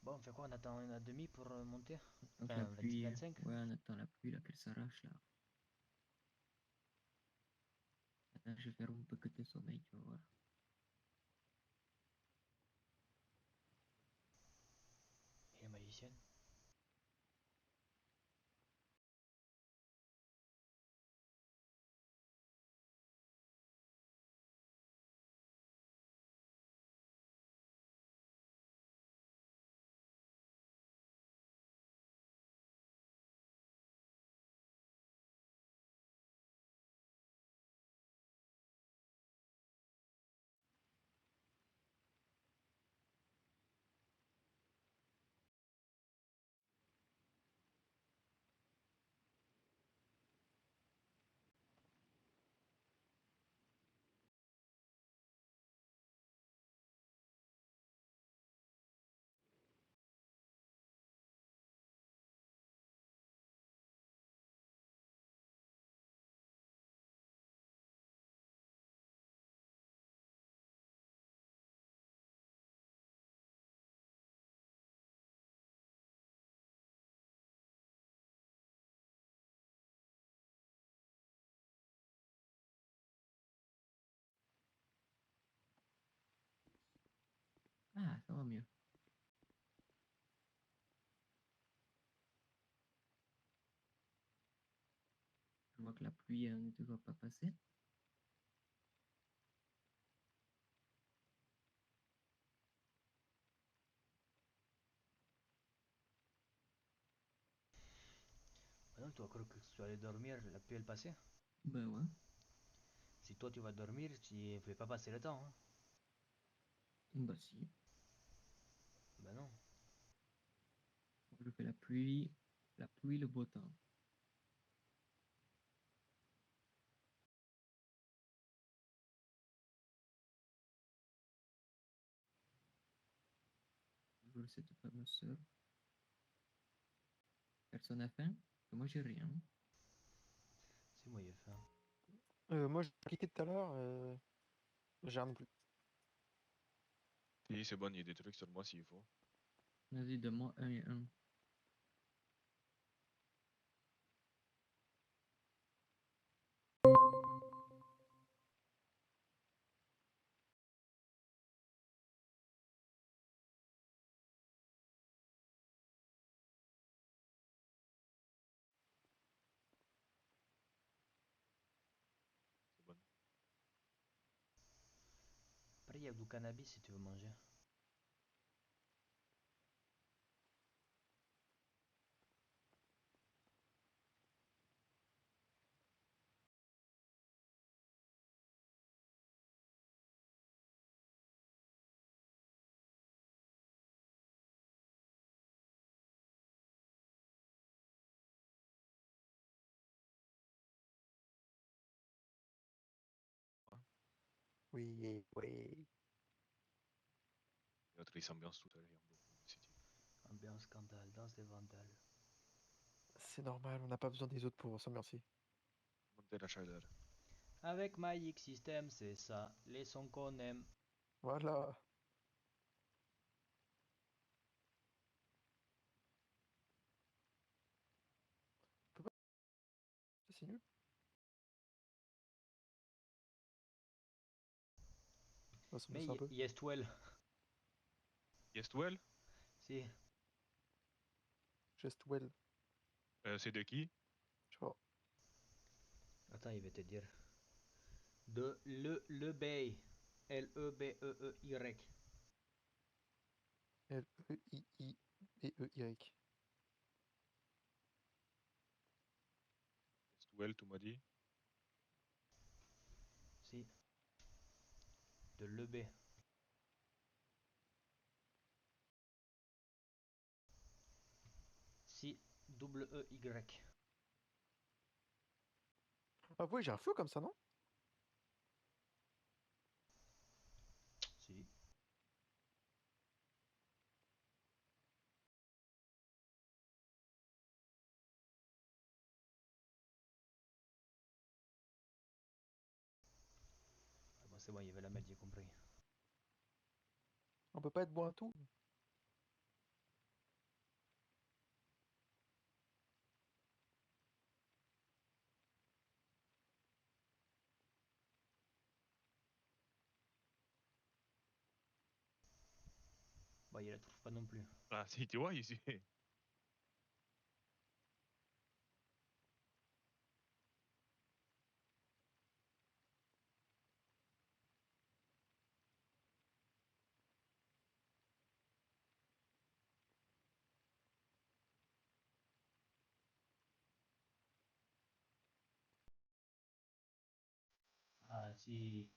Bon, on fait quoi? On attend une heure et demie pour monter? Donc Enfin, la pluie, 25. ouais, on attend la pluie, là, qu'elle s'arrache, là. Attends, je vais faire un peu que de sommeil, tu vas voir. Et la magicienne? Ah, ça va mieux. Je vois que la pluie n'est toujours pas passée. Ah non, tu as cru que tu allais dormir, la pluie elle passait? Ben ouais. Si toi tu vas dormir, tu ne fais pas passer le temps. Hein. Bah si. Ben non. Je fais la pluie. la pluie, le beau temps. Toujours cette fameuse sœur. Personne n'a faim? Moi, j'ai rien. Si, moi, il a faim. Moi, j'ai cliqué tout à l'heure, j'ai rien non plus. Oui, c'est bon, il y a des trucs sur moi s'il faut. Vas-y, donne-moi 1 et 1. C'est bon. Après, il y a du cannabis si tu veux manger. Oui, oui. L'autre, il s'ambiance tout à l'heure beaucoup. C'est dit. Ambiance scandale, danse des vandales. C'est normal, on n'a pas besoin des autres pour s'ambiancer. Monter la chaleur. Avec Magic System, c'est ça. Les sons qu'on aime. Voilà. C'est nul. On va Mais s'ambiancer un peu. Yestwell. Yestwell, Si. Just well. c'est de qui? Je sais pas. Attends, il va te dire. De le Bay. L-E-B-E-E-Y. L-E-I-I-B-E-Y. Yestwell, tu m'as dit? Si. De le B. Si. Double E-Y. Ah ouais, j'ai un flow comme ça, non? Si. Ah bon, c'est bon, il y avait la mettre, j'ai compris. On peut pas être bon à tout. Bah, il la trouve pas non plus. Ah, si, tu vois, ici. Ah, si.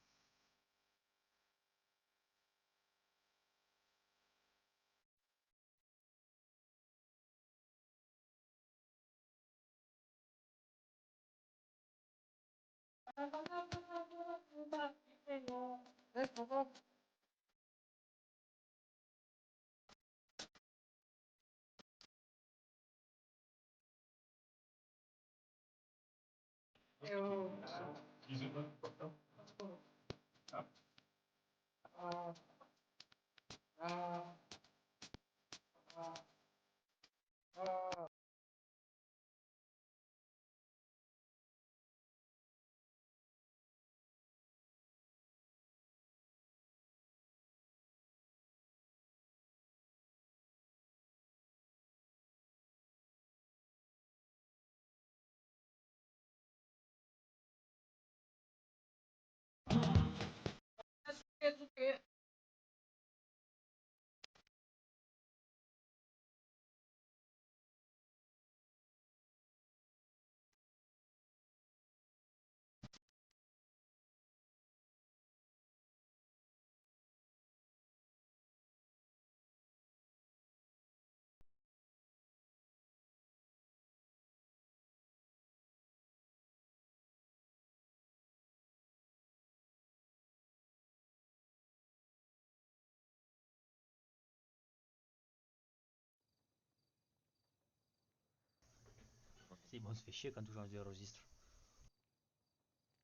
mais on se fait chier quand on change de registre.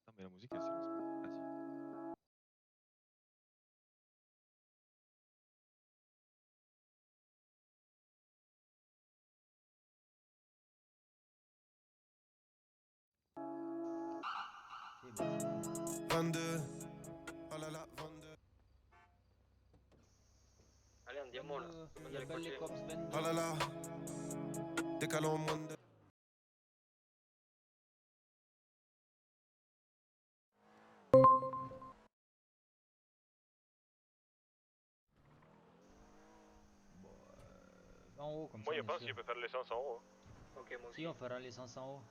Non, mais la musique, elle se lance pas. Ah, si. C'est bon. 22. Oh là là, 22. Allez, andiamo là. Il y a belle les cops 22. Oh là là. Décalons moins de. Bon, en haut comme Moi, ça, je pense monsieur. qu'il peut faire l'essence en haut. Ok, moi aussi. Si, on fera l'essence en haut.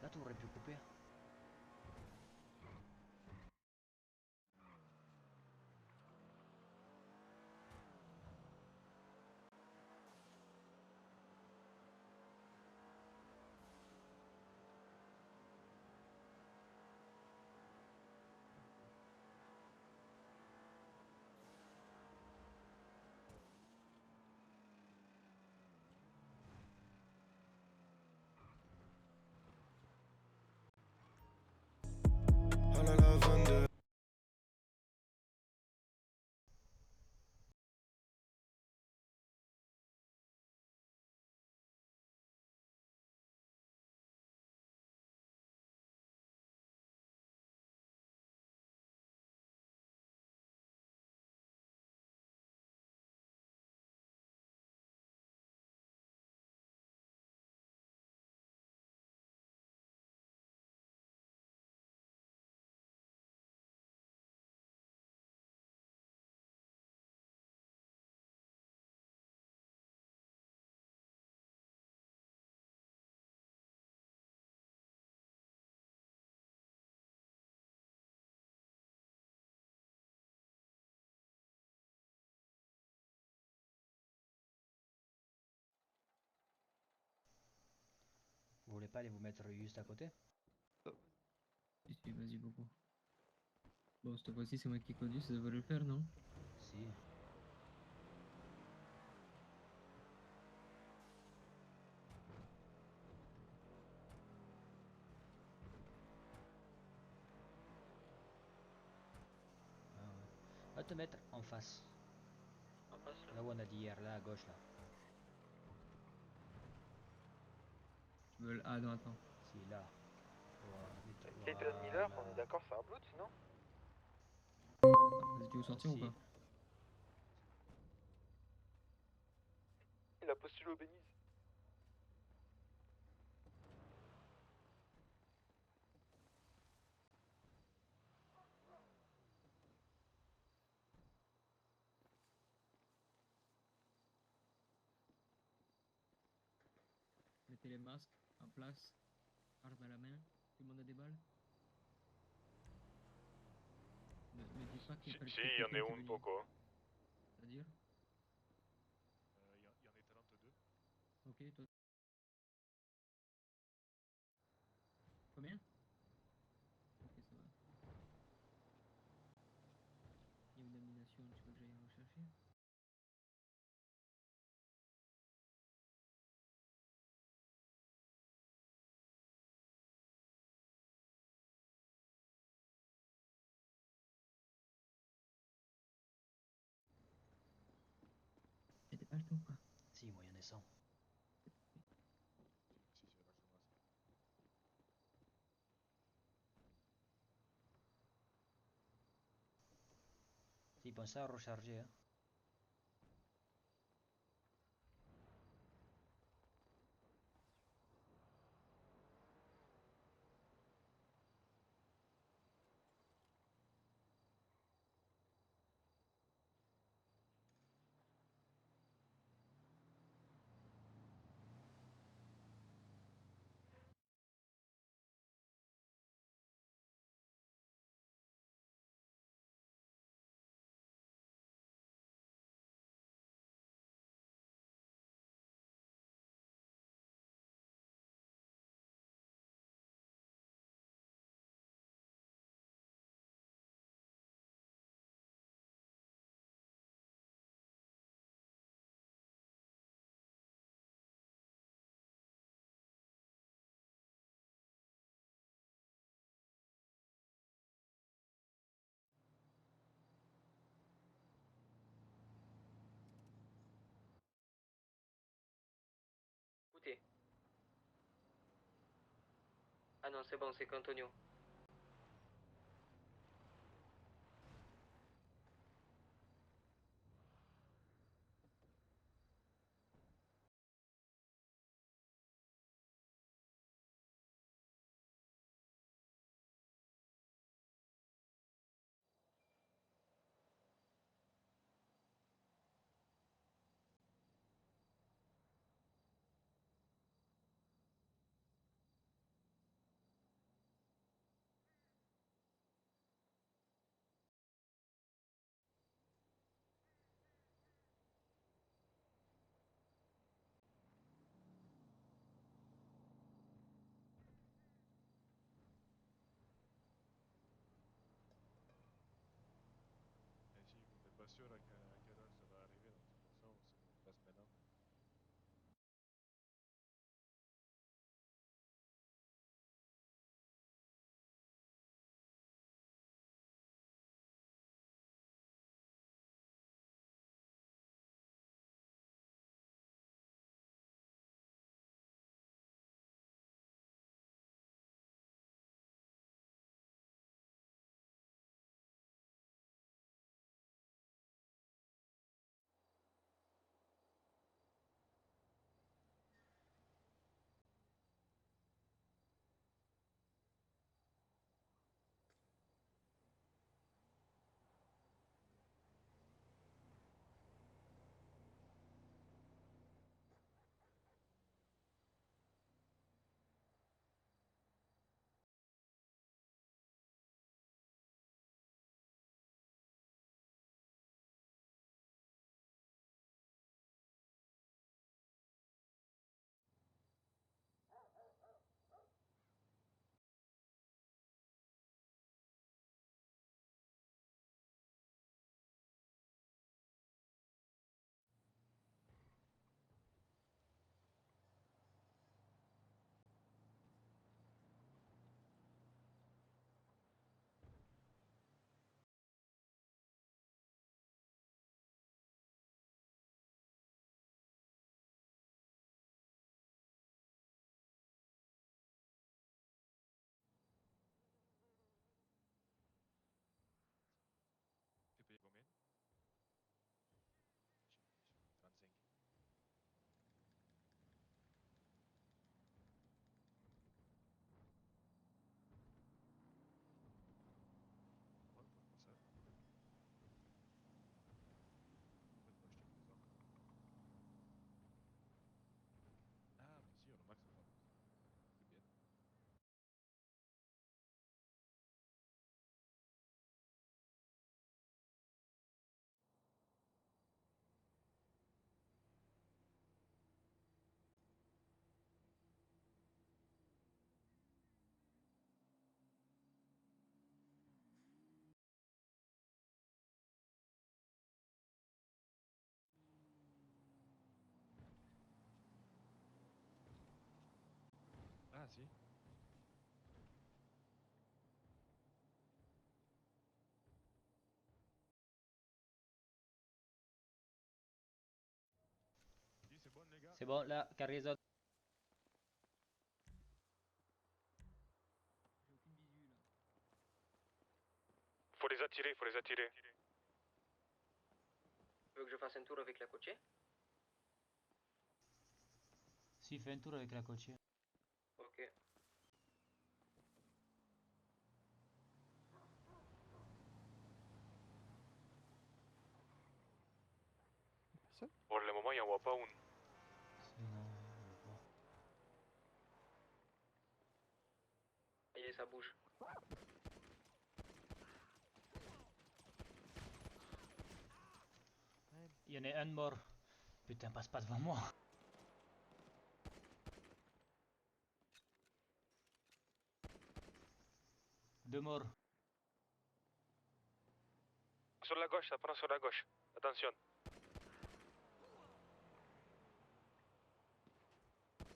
Là, tu aurais pu couper. Oh là là, 22. Vous voulez pas aller vous mettre juste à côté? Si, vas-y, beaucoup. Bon, cette fois-ci, c'est moi qui conduis, ça devrait le faire, non? Si. Ah ouais. Va te mettre en face. En face là. Là où on a dit hier, là à gauche là. Tu veux... Ah non, attends. Si, là. Clayton Miller, on est d'accord, c'est un Blues, non? Attends, vas-y, tu veux sortir ou Si. pas? Il a postulé au Béniz. mettez les masques en place, arme à la main. Tout le monde a des balles? Me dites pas qu'il y a Si, il y en a un poco. C'est-à-dire? Il y en a 32. Ok, toi. Combien? Ok, ça va. Il y a une nomination, tu veux que j'aille en rechercher? T'as des balles toi ou pas? Si, moi, il y en a 100. Si, largement assez. Si, pensez à recharger. Hein. Écoutez. Ah non, c'est bon, c'est qu'Antonio. si. Si, c'est bon, les gars. C'est bon, là, Carrizo. J'ai aucune visu là. Faut les attirer, faut les attirer. Tu veux que je fasse un tour avec la coachée? Si, fais un tour avec la coachée. Ok. Personne. Pour le moment, il en voit pas une. Sinon, je vais voir. Ça y est, ça bouge. Il y en a un de mort. Putain, passe pas devant moi. Deux morts. Sur la gauche, ça prend sur la gauche. Attention.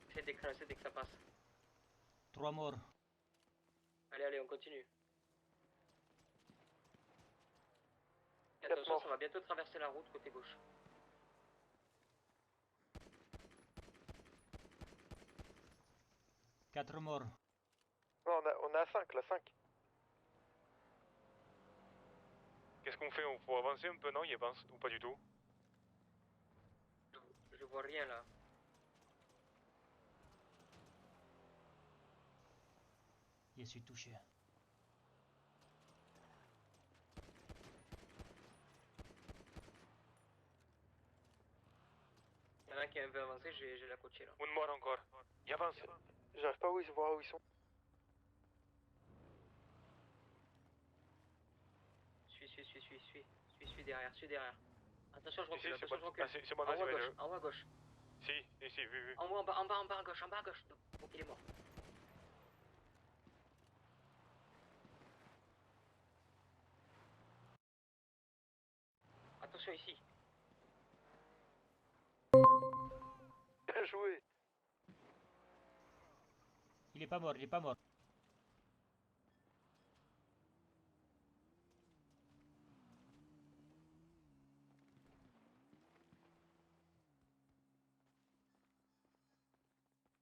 Essaye d'écraser dès que ça passe. Trois morts. Allez, allez, on continue. Et Quatre attention, morts. ça va bientôt traverser la route côté gauche. Quatre morts. Non, on a 5, là, 5. Qu'est-ce qu'on fait? On faut avancer un peu, non? Il avance ou pas du tout? Je vois rien là. Je suis touché. Il y en a qui est un peu avancé, j'ai la coachée là. Une mort encore. Il avance. J'arrive pas à voir où ils sont. Suis derrière. Attention, je recule, Ici, c'est attention, je bon. recule. Ah, c'est bon, En vas-y, haut à vas-y. gauche, en haut à gauche. Si, ici, vu. En haut, en bas à gauche, Donc, il est mort. Attention ici. Bien joué. Il est pas mort, il est pas mort.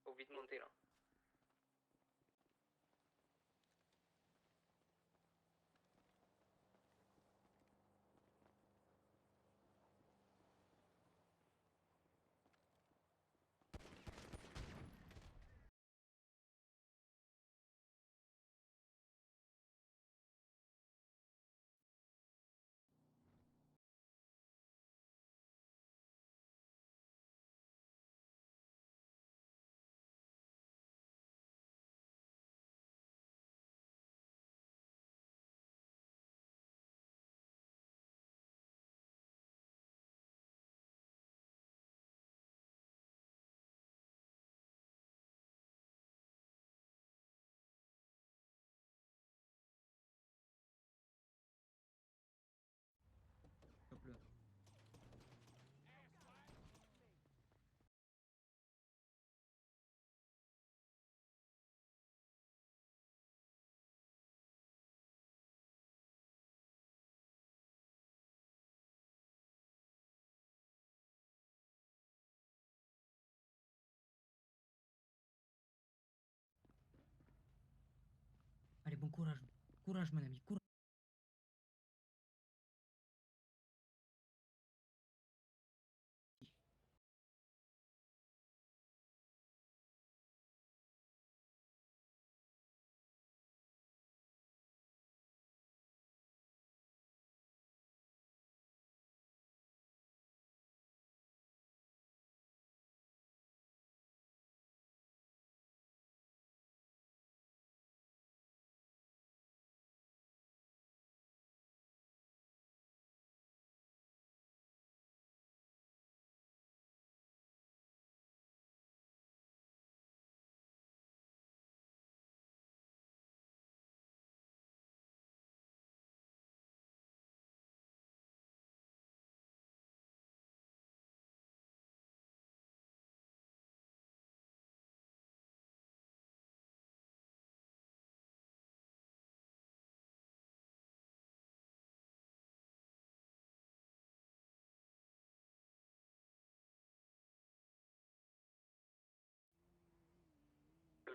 Faut vite monter là. Hop là. Allez, bon courage. Courage, mon ami, courage.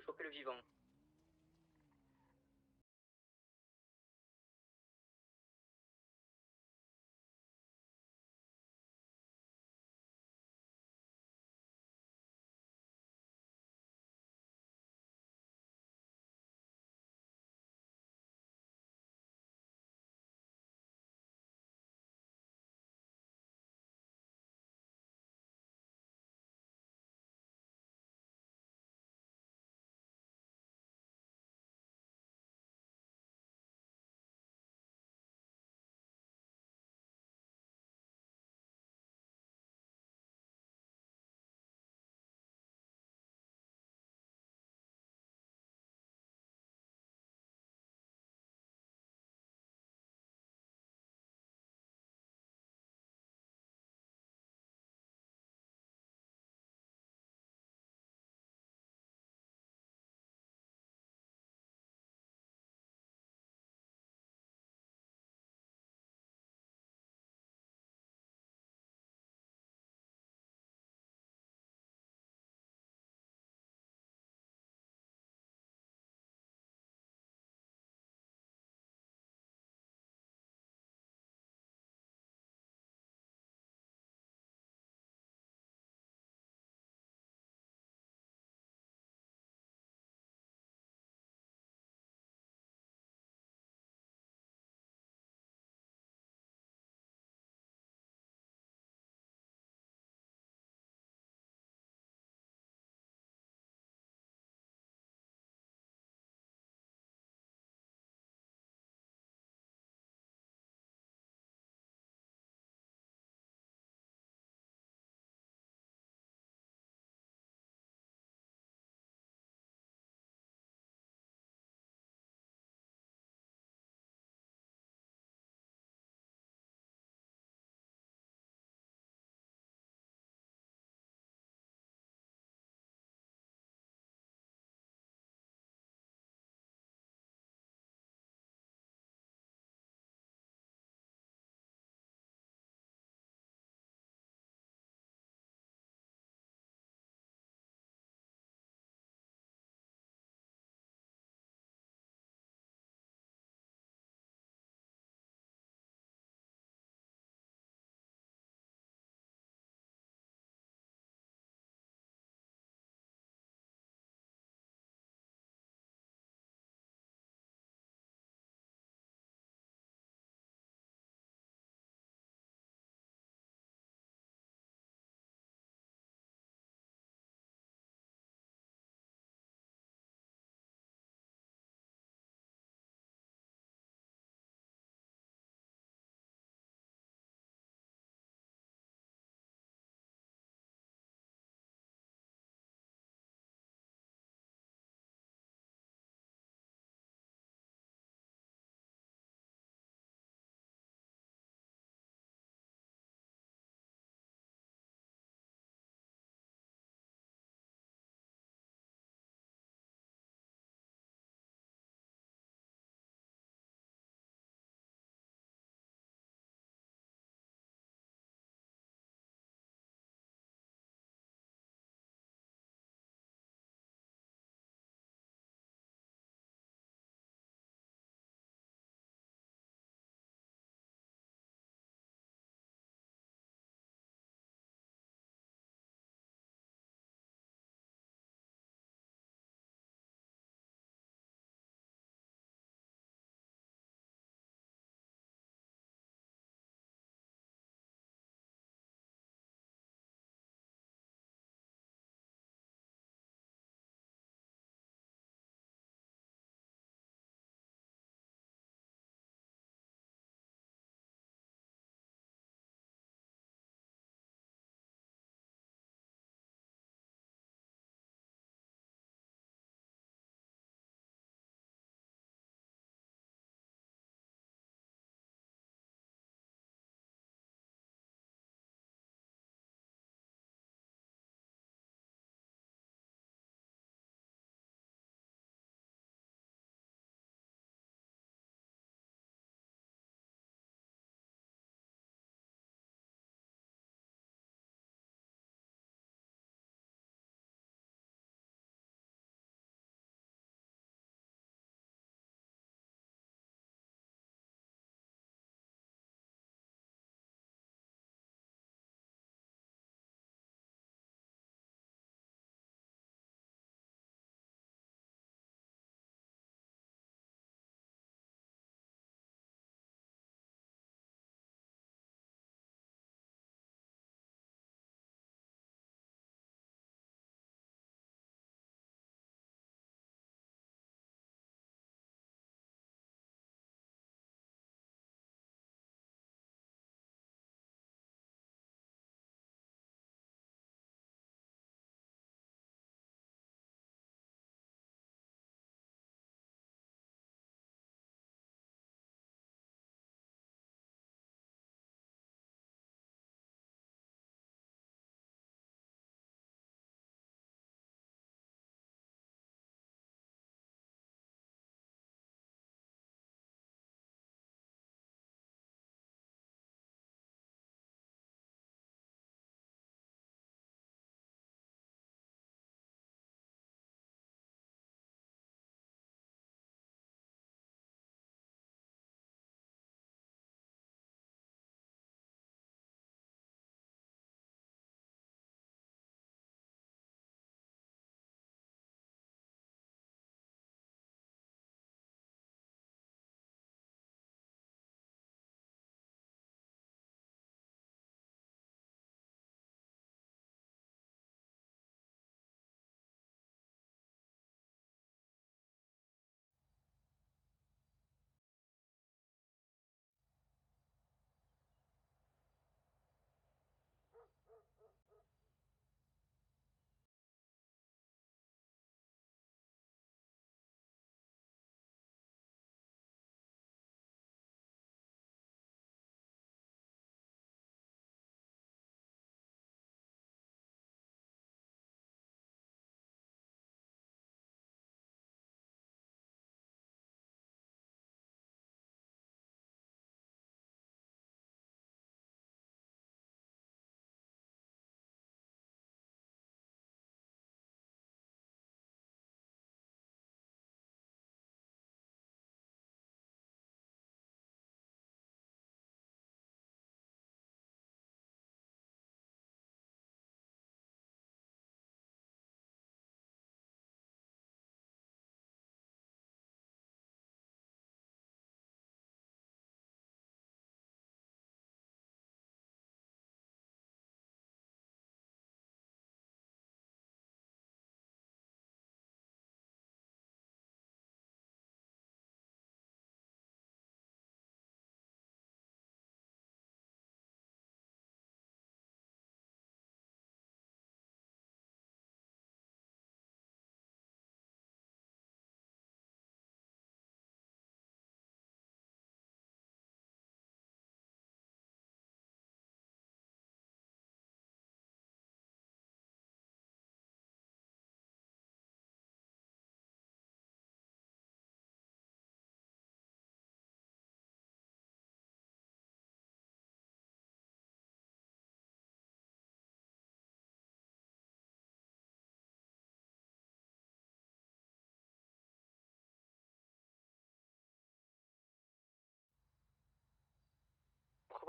choper le vivant.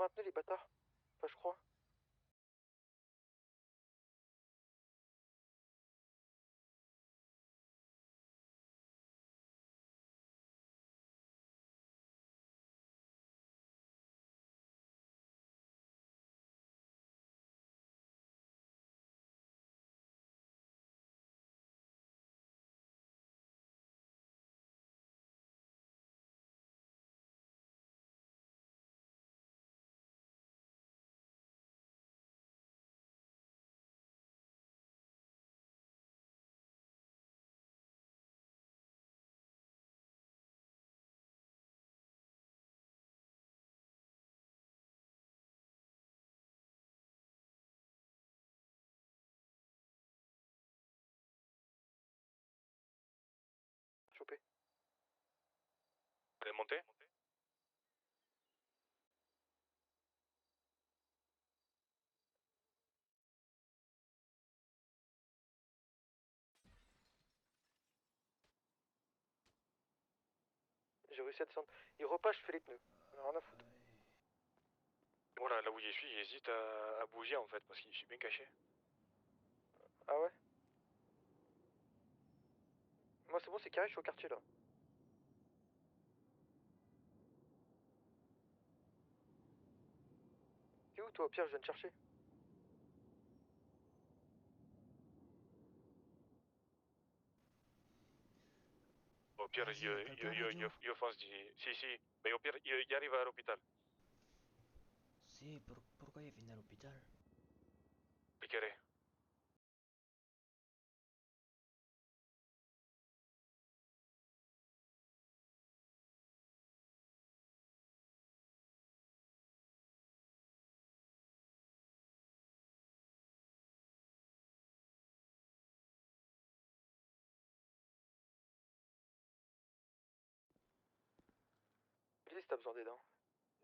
maintenus les bâtards. Enfin, je crois. Chopé. Vous allez monter? J'ai réussi à descendre. Il repasse, je fais les pneus. Rien à foutre. Voilà, là où je suis, j'hésite à bouger en fait, parce que je suis bien caché. Ah ouais? Moi c'est bon, c'est carré, je suis au quartier là. T'es où toi, Pierre? Je viens te chercher. Au pire, Vas-y, quelqu'un radio. il fonce d'ici. Si, mais au pire, il arrive à l'hôpital. Si, pourquoi il vient à l'hôpital? Piqueré. Dis si t'as besoin d'aide, hein.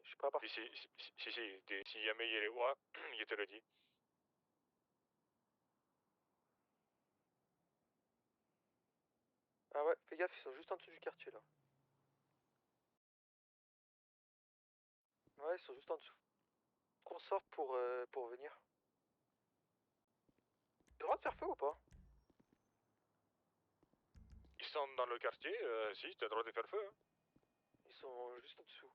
Je suis prêt à partir. Si jamais il est ouais, il te le dit. Ah ouais, fais gaffe, ils sont juste en dessous du quartier là. Ouais, ils sont juste en dessous. Qu'on sorte pour venir. T'as le droit de faire feu ou pas? Ils sont dans le quartier, si, t'as le droit de faire feu. Hein. Ils sont juste en dessous.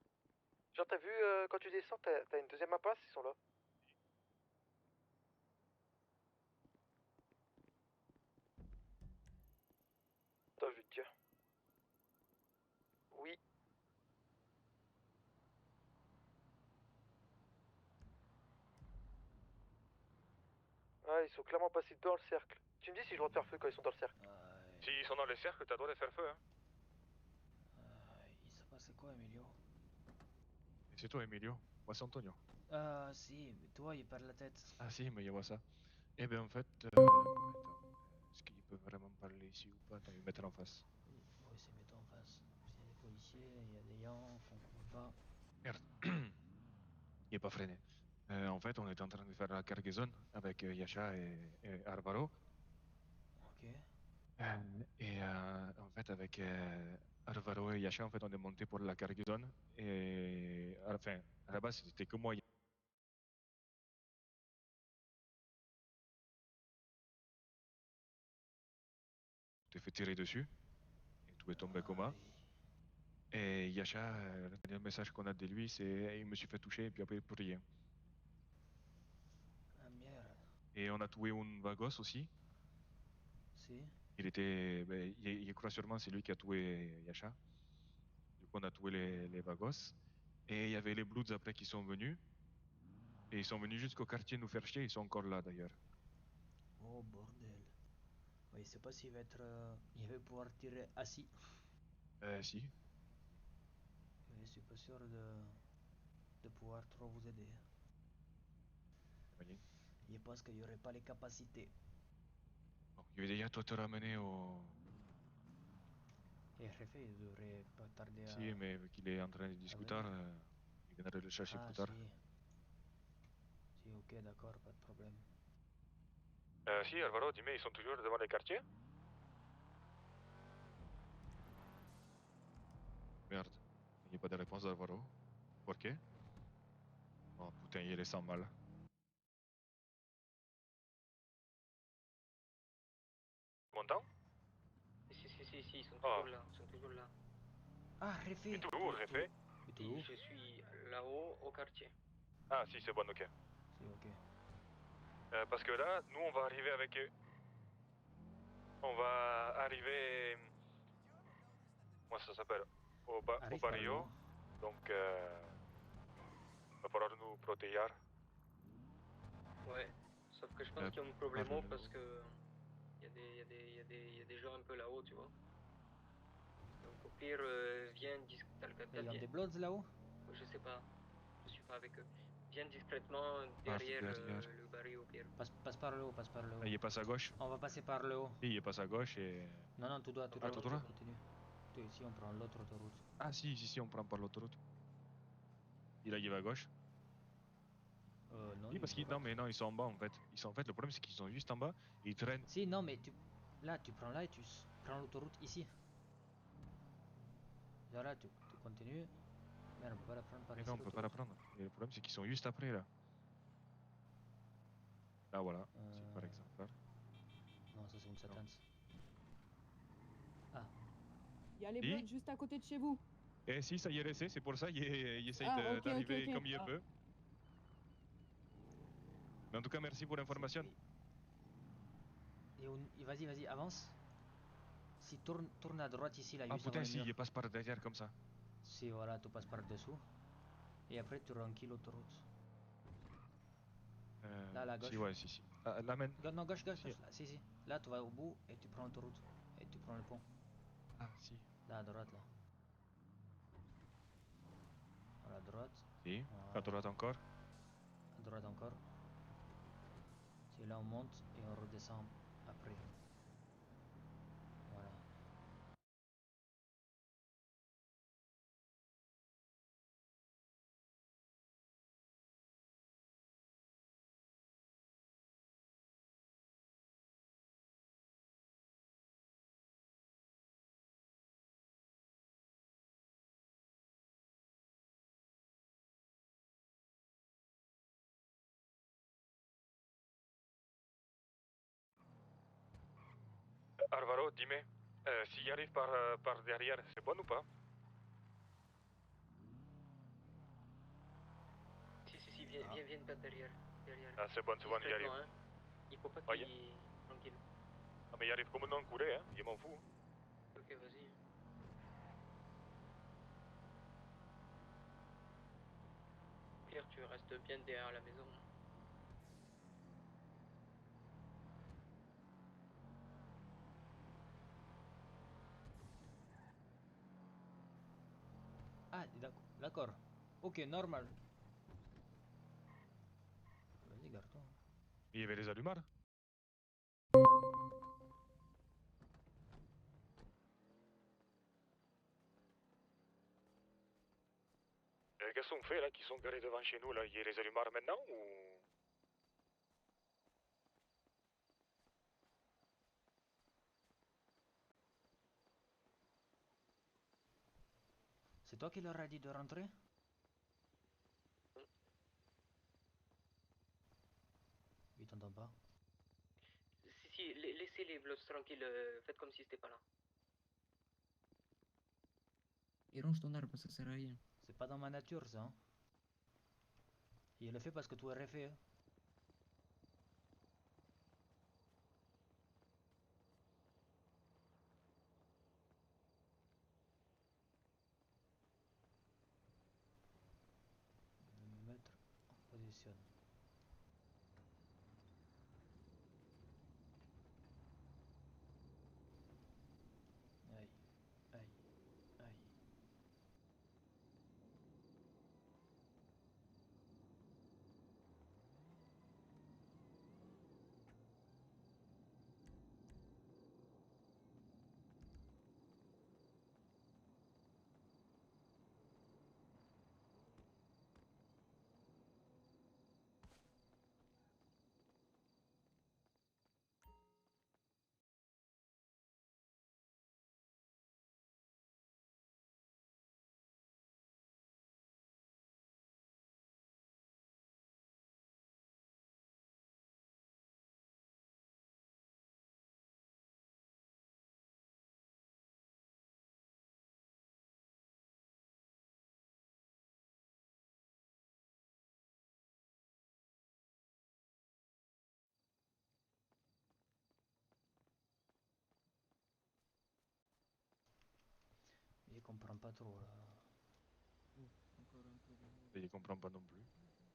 Genre t'as vu quand tu descends, t'as une deuxième impasse, ils sont là. Attends, je vais te dire. Oui. Ouais, ils sont clairement passés dans le cercle. Tu me dis si j'ai le droit de faire feu quand ils sont dans le cercle. Si ils sont dans le cercle, t'as le droit de faire feu. Hein. Il s'est passé quoi, Emilio? Et c'est toi, Emilio. Moi, c'est Antonio. Ah, si, mais toi, il perd la tête. Ah si, mais il y a ça. Eh bien, en fait, est-ce qu'il peut vraiment parler ici ou pas? Attends, il va mettre en face. Oui, c'est mettons en face. Il y a des policiers, il y a des gens, faut qu'on y va. Merde. Il est pas freiné. En fait, on est en train de faire la cargaison avec Yasha et Alvaro. Ok. En fait, avec Alvaro et Yasha, en fait, on est monté pour la cargaison. Et enfin, à la base, c'était que moi. T'es fait tirer dessus et tout est tombé coma. Et Yasha, le dernier message qu'on a de lui, c'est il me suis fait toucher et puis après pour rien. Ah, merde. Et on a tué un vagos aussi. Si. Il était, ben, il croit sûrement c'est lui qui a tué Yasha. Du coup, on a tué les vagos. Et il y avait les Bloods après qui sont venus. Et ils sont venus jusqu'au quartier nous faire chier. Ils sont encore là d'ailleurs. Oh, bordel. Ouais, il sait pas s'il va être... il va pouvoir tirer assis. Si. Mais je suis pas sûr de pouvoir trop vous aider. Imagine. Je pense qu'il n'y aurait pas les capacités. Donc, il veut déjà toi te ramener au. Et Refe, il devrait pas tarder à... Si, mais vu qu'il est en train de discuter, venir. il viendra le chercher Ah, plus tard. si. Si, ok, d'accord, pas de problème. Si, Alvaro, dis-moi, ils sont toujours devant les quartiers? Merde, il n'y a pas de réponse d'Alvaro. Pourquoi? Oh putain, il est 100 mal. Tu m'entends? Si, ils sont Ah. toujours là, ils sont toujours là. Ah, refait. Et tout où, Réfé? Et tout où? Je suis là-haut au quartier. Ah si, c'est bon, ok. C'est ok. Parce que là, nous, on va arriver avec eux. On va arriver... Comment ça s'appelle? Au Arrive par barrio. là. Donc, va falloir nous protéger. Ouais, sauf que je pense qu'il y a un problème parce que il y a des gens un peu là-haut, tu vois. Donc au pire, viens Mais ils ont des bloods là-haut? je sais pas, je suis pas avec eux. Viens discrètement derrière le baril au pire. Passe par le haut, passe par le haut. Il passe à gauche. On va passer par le haut. Il passe à gauche et... Non, tout droit, Ah, tout droit? continue. Tout ici, on prend l'autre autoroute. Ah si, on prend par l'autoroute. Il va à gauche. Non, Oui, parce qu'ils non, mais non, ils sont en bas en fait. Le problème c'est qu'ils sont juste en bas et ils traînent. Si, non, mais tu prends là et tu prends l'autoroute ici. Genre là, tu continues. Mais on peut pas la prendre par Mais ici. non, on peut pas la l'autoroute. prendre. Et le problème c'est qu'ils sont juste après là. Là voilà, c'est par exemple. Là. Non, ça c'est une satans. Ah. Il y a les Si. Bloods juste à côté de chez vous. Et si, ça y est laissé, c'est pour ça il essaye ok, d'arriver ok. comme il peut. Mais en tout cas, merci pour l'information. Et vas-y, avance. Si tourne à droite ici, là, Ah juste avant putain, le si, mur. il passe par derrière comme ça. Si, voilà, tu passes par dessous. Et après, tu renquilles l'autoroute. Là, à la gauche. Si, ouais, si. Ah, là, men... Non, gauche. Si. Là, si. Là, tu vas au bout et tu prends l'autoroute. Et tu prends le pont. Ah, si. Là, à droite, là. Voilà, à droite. Si. Voilà. À droite encore. À droite encore. Si, là, on monte et on redescend après. Voilà. Alvaro, dis-moi, s'il arrive par derrière, c'est bon ou pas? Si, viens pas derrière. Ah, c'est bon, il arrive. Hein. Il faut pas Ah, qu'il... Tranquille. Ah, mais il arrive comme un couré, hein, il m'en fout. Ok, vas-y. Pire, tu restes bien derrière la maison. Ah, d'accord. Ok, normal. Vas-y, garde-toi. Il y avait les allumards. Qu'est-ce qu'on fait là, qui sont garés devant chez nous là? Il y a les allumards maintenant ou... C'est toi qui leur as dit de rentrer? Il t'entend pas. Si, laissez les Bloods tranquilles, faites comme si c'était pas là. Et range ton arme, ça sert à rien. C'est pas dans ma nature, ça. Hein. Il le fait parce que tu aurais fait. Hein. Je vais me mettre en position. Aïe, aïe, aïe. comprend pas trop là. Encore un peu de... Et il comprend pas non plus. J'en ai.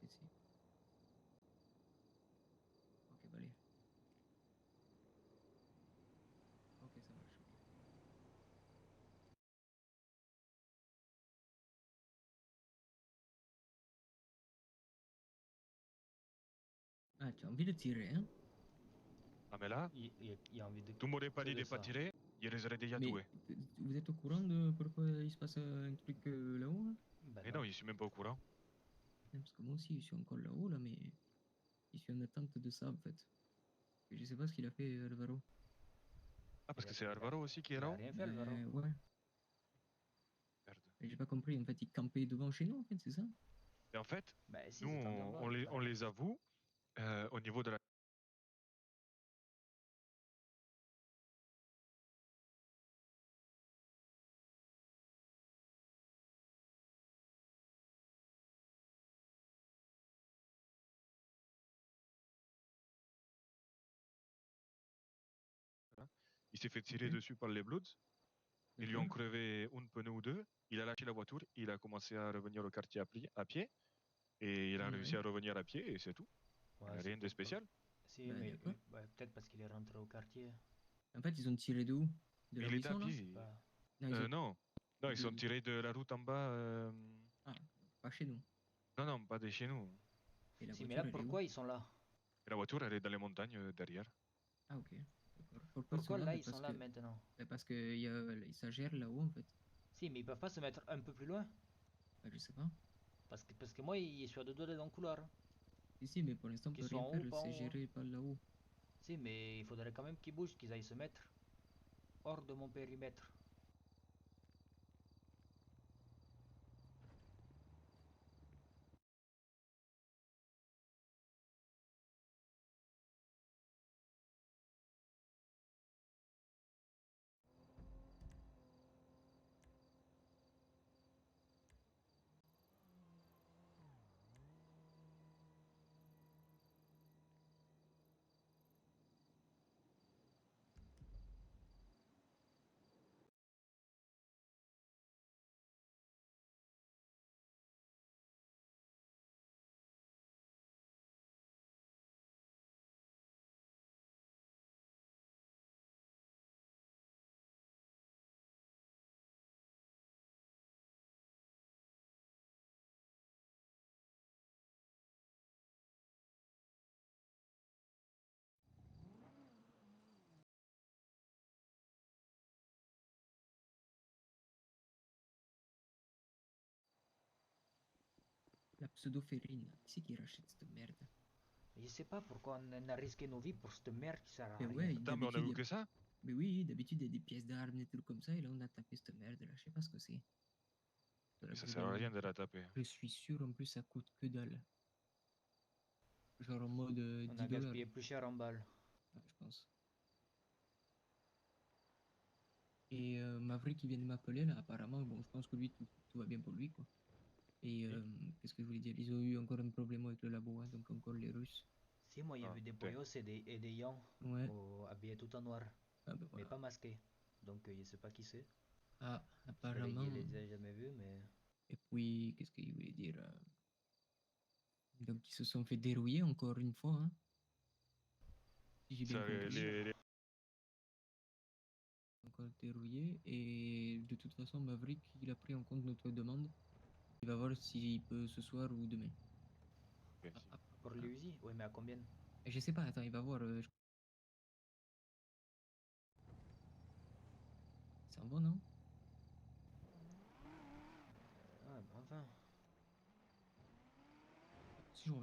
Ici. Ok, bah allez. Ok, ça marche. Ok. Ah, tu as envie de tirer, hein? Ah mais là, Il a envie de. tu m'aurais pas que dit de de pas ça. tirer, il les aurait déjà Mais tués. vous êtes au courant de pourquoi il se passe un truc là-haut, là? Bah Mais non, je suis même pas au courant. Parce que moi aussi, je suis encore là-haut, là, mais je suis en attente de ça, en fait. Et je sais pas ce qu'il a fait, Alvaro. Ah, parce Il a- que c'est il a- Alvaro aussi qui est Il a là-haut? rien fait, Alvaro. Ouais. Merde. Et j'ai pas compris, en fait, il campait devant chez nous, en fait, c'est ça? Et en fait, Bah si, nous, ils attendaient en bas. on les avoue au niveau de la... Il s'est fait tirer Ok. dessus par les Bloods. Ils lui ont D'accord. crevé une pneu ou deux. Il a lâché la voiture. Il a commencé à revenir au quartier à pied. Et il a réussi Ouais. à revenir à pied et c'est tout. Il n'y Ouais, a c'est rien de peut-être spécial. Si, Bah, mais d'accord. ouais, peut-être parce qu'il est rentré au quartier. En fait, ils ont tiré de où? De Mais là il où ils était à sont, là? Je sais pied. pas. Non, ils ont... Non. Non, ils sont de- tirés de la route en bas. Ah, pas chez nous. Non, non, pas de chez nous. Et la Si, mais là, voiture, elle est où? pourquoi ils sont là? Et la voiture, elle est dans les montagnes derrière. Ah, ok. D'accord. Pourquoi ils sont Pourquoi là? là, Bah, ils sont là maintenant? parce que y a... ça gère là-haut, en fait. Si, mais ils peuvent pas se mettre un peu plus loin? Bah, je sais pas. Parce que moi, je suis à deux doigts dans le couloir. Si, mais pour l'instant, on Qu'ils peut soient rien en haut faire, ou pas en c'est haut. géré par là-haut. Si, mais il faudrait quand même qu'ils bougent, qu'ils aillent se mettre hors de mon périmètre. La pseudo-férine, qui c'est qui rachète cette merde? Je sais pas pourquoi on a risqué nos vies pour cette merde qui sert à Mais rien. ouais, Attends, mais on a d'habitude, vu y a... que ça? Mais oui, d'habitude, il y a des pièces d'armes, des trucs comme ça, et là, on a tapé cette merde, là, je sais pas ce que c'est. Mais ça sert à rien de la taper. Je suis sûr, en plus, ça coûte que dalle. Genre en mode On 10 a dollars, gaspillé plus cher en balles. je pense. Et Maverick qui vient de m'appeler, là, apparemment, bon, je pense que lui, tout va bien pour lui, quoi. Et Oui. qu'est-ce que je voulais dire? Ils ont eu encore un problème avec le labo, hein, donc encore les Russes. Si, moi, il y Ah, avait des putain. boyos et des yans Ouais, habillés tout en noir, ah ben mais voilà. pas masqués. Donc, je sais pas qui c'est. Ah, Je apparemment. les ai jamais vus, mais. Et puis, qu'est-ce qu'il voulait dire? Donc, ils se sont fait dérouiller encore une fois, hein, si j'ai bien Ça, compris. les- Encore dérouillé. Et de toute façon, Maverick, il a pris en compte notre demande. Il va voir s'il peut ce soir ou demain. Ok, Ah, si. ah, Pour ah. les Uzi? Oui, mais à combien? Je sais pas, attends, il va voir. C'est un bon, non? Ah, bah, enfin. Si je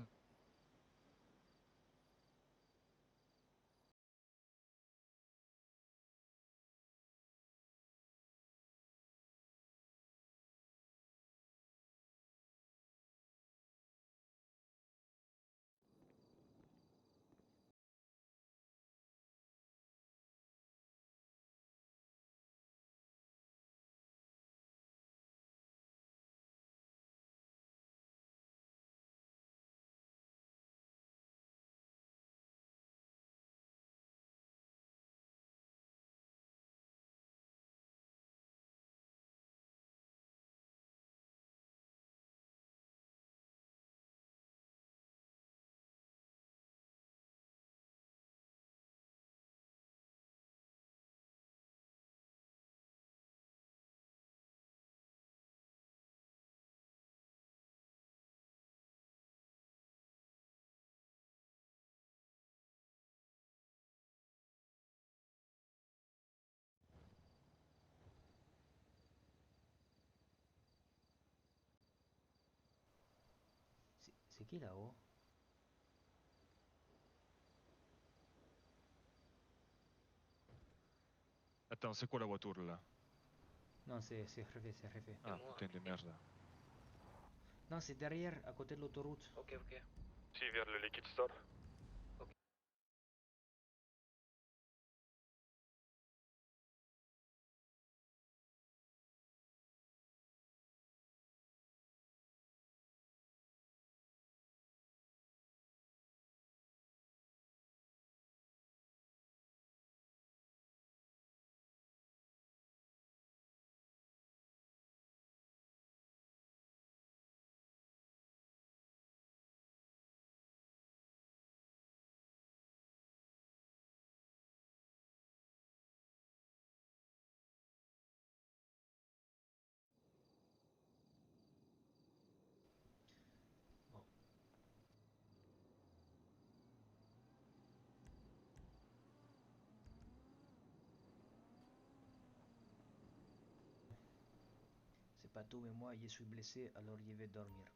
qui là-haut? Attends, c'est quoi la voiture là? Non, c'est refait, c'est refait. Ah, moi. putain de merde. Non, c'est derrière, à côté de l'autoroute. Ok, ok. Si, vers le liquid store. Bon. C'est pas tout, mais moi, je suis blessé, alors je vais dormir.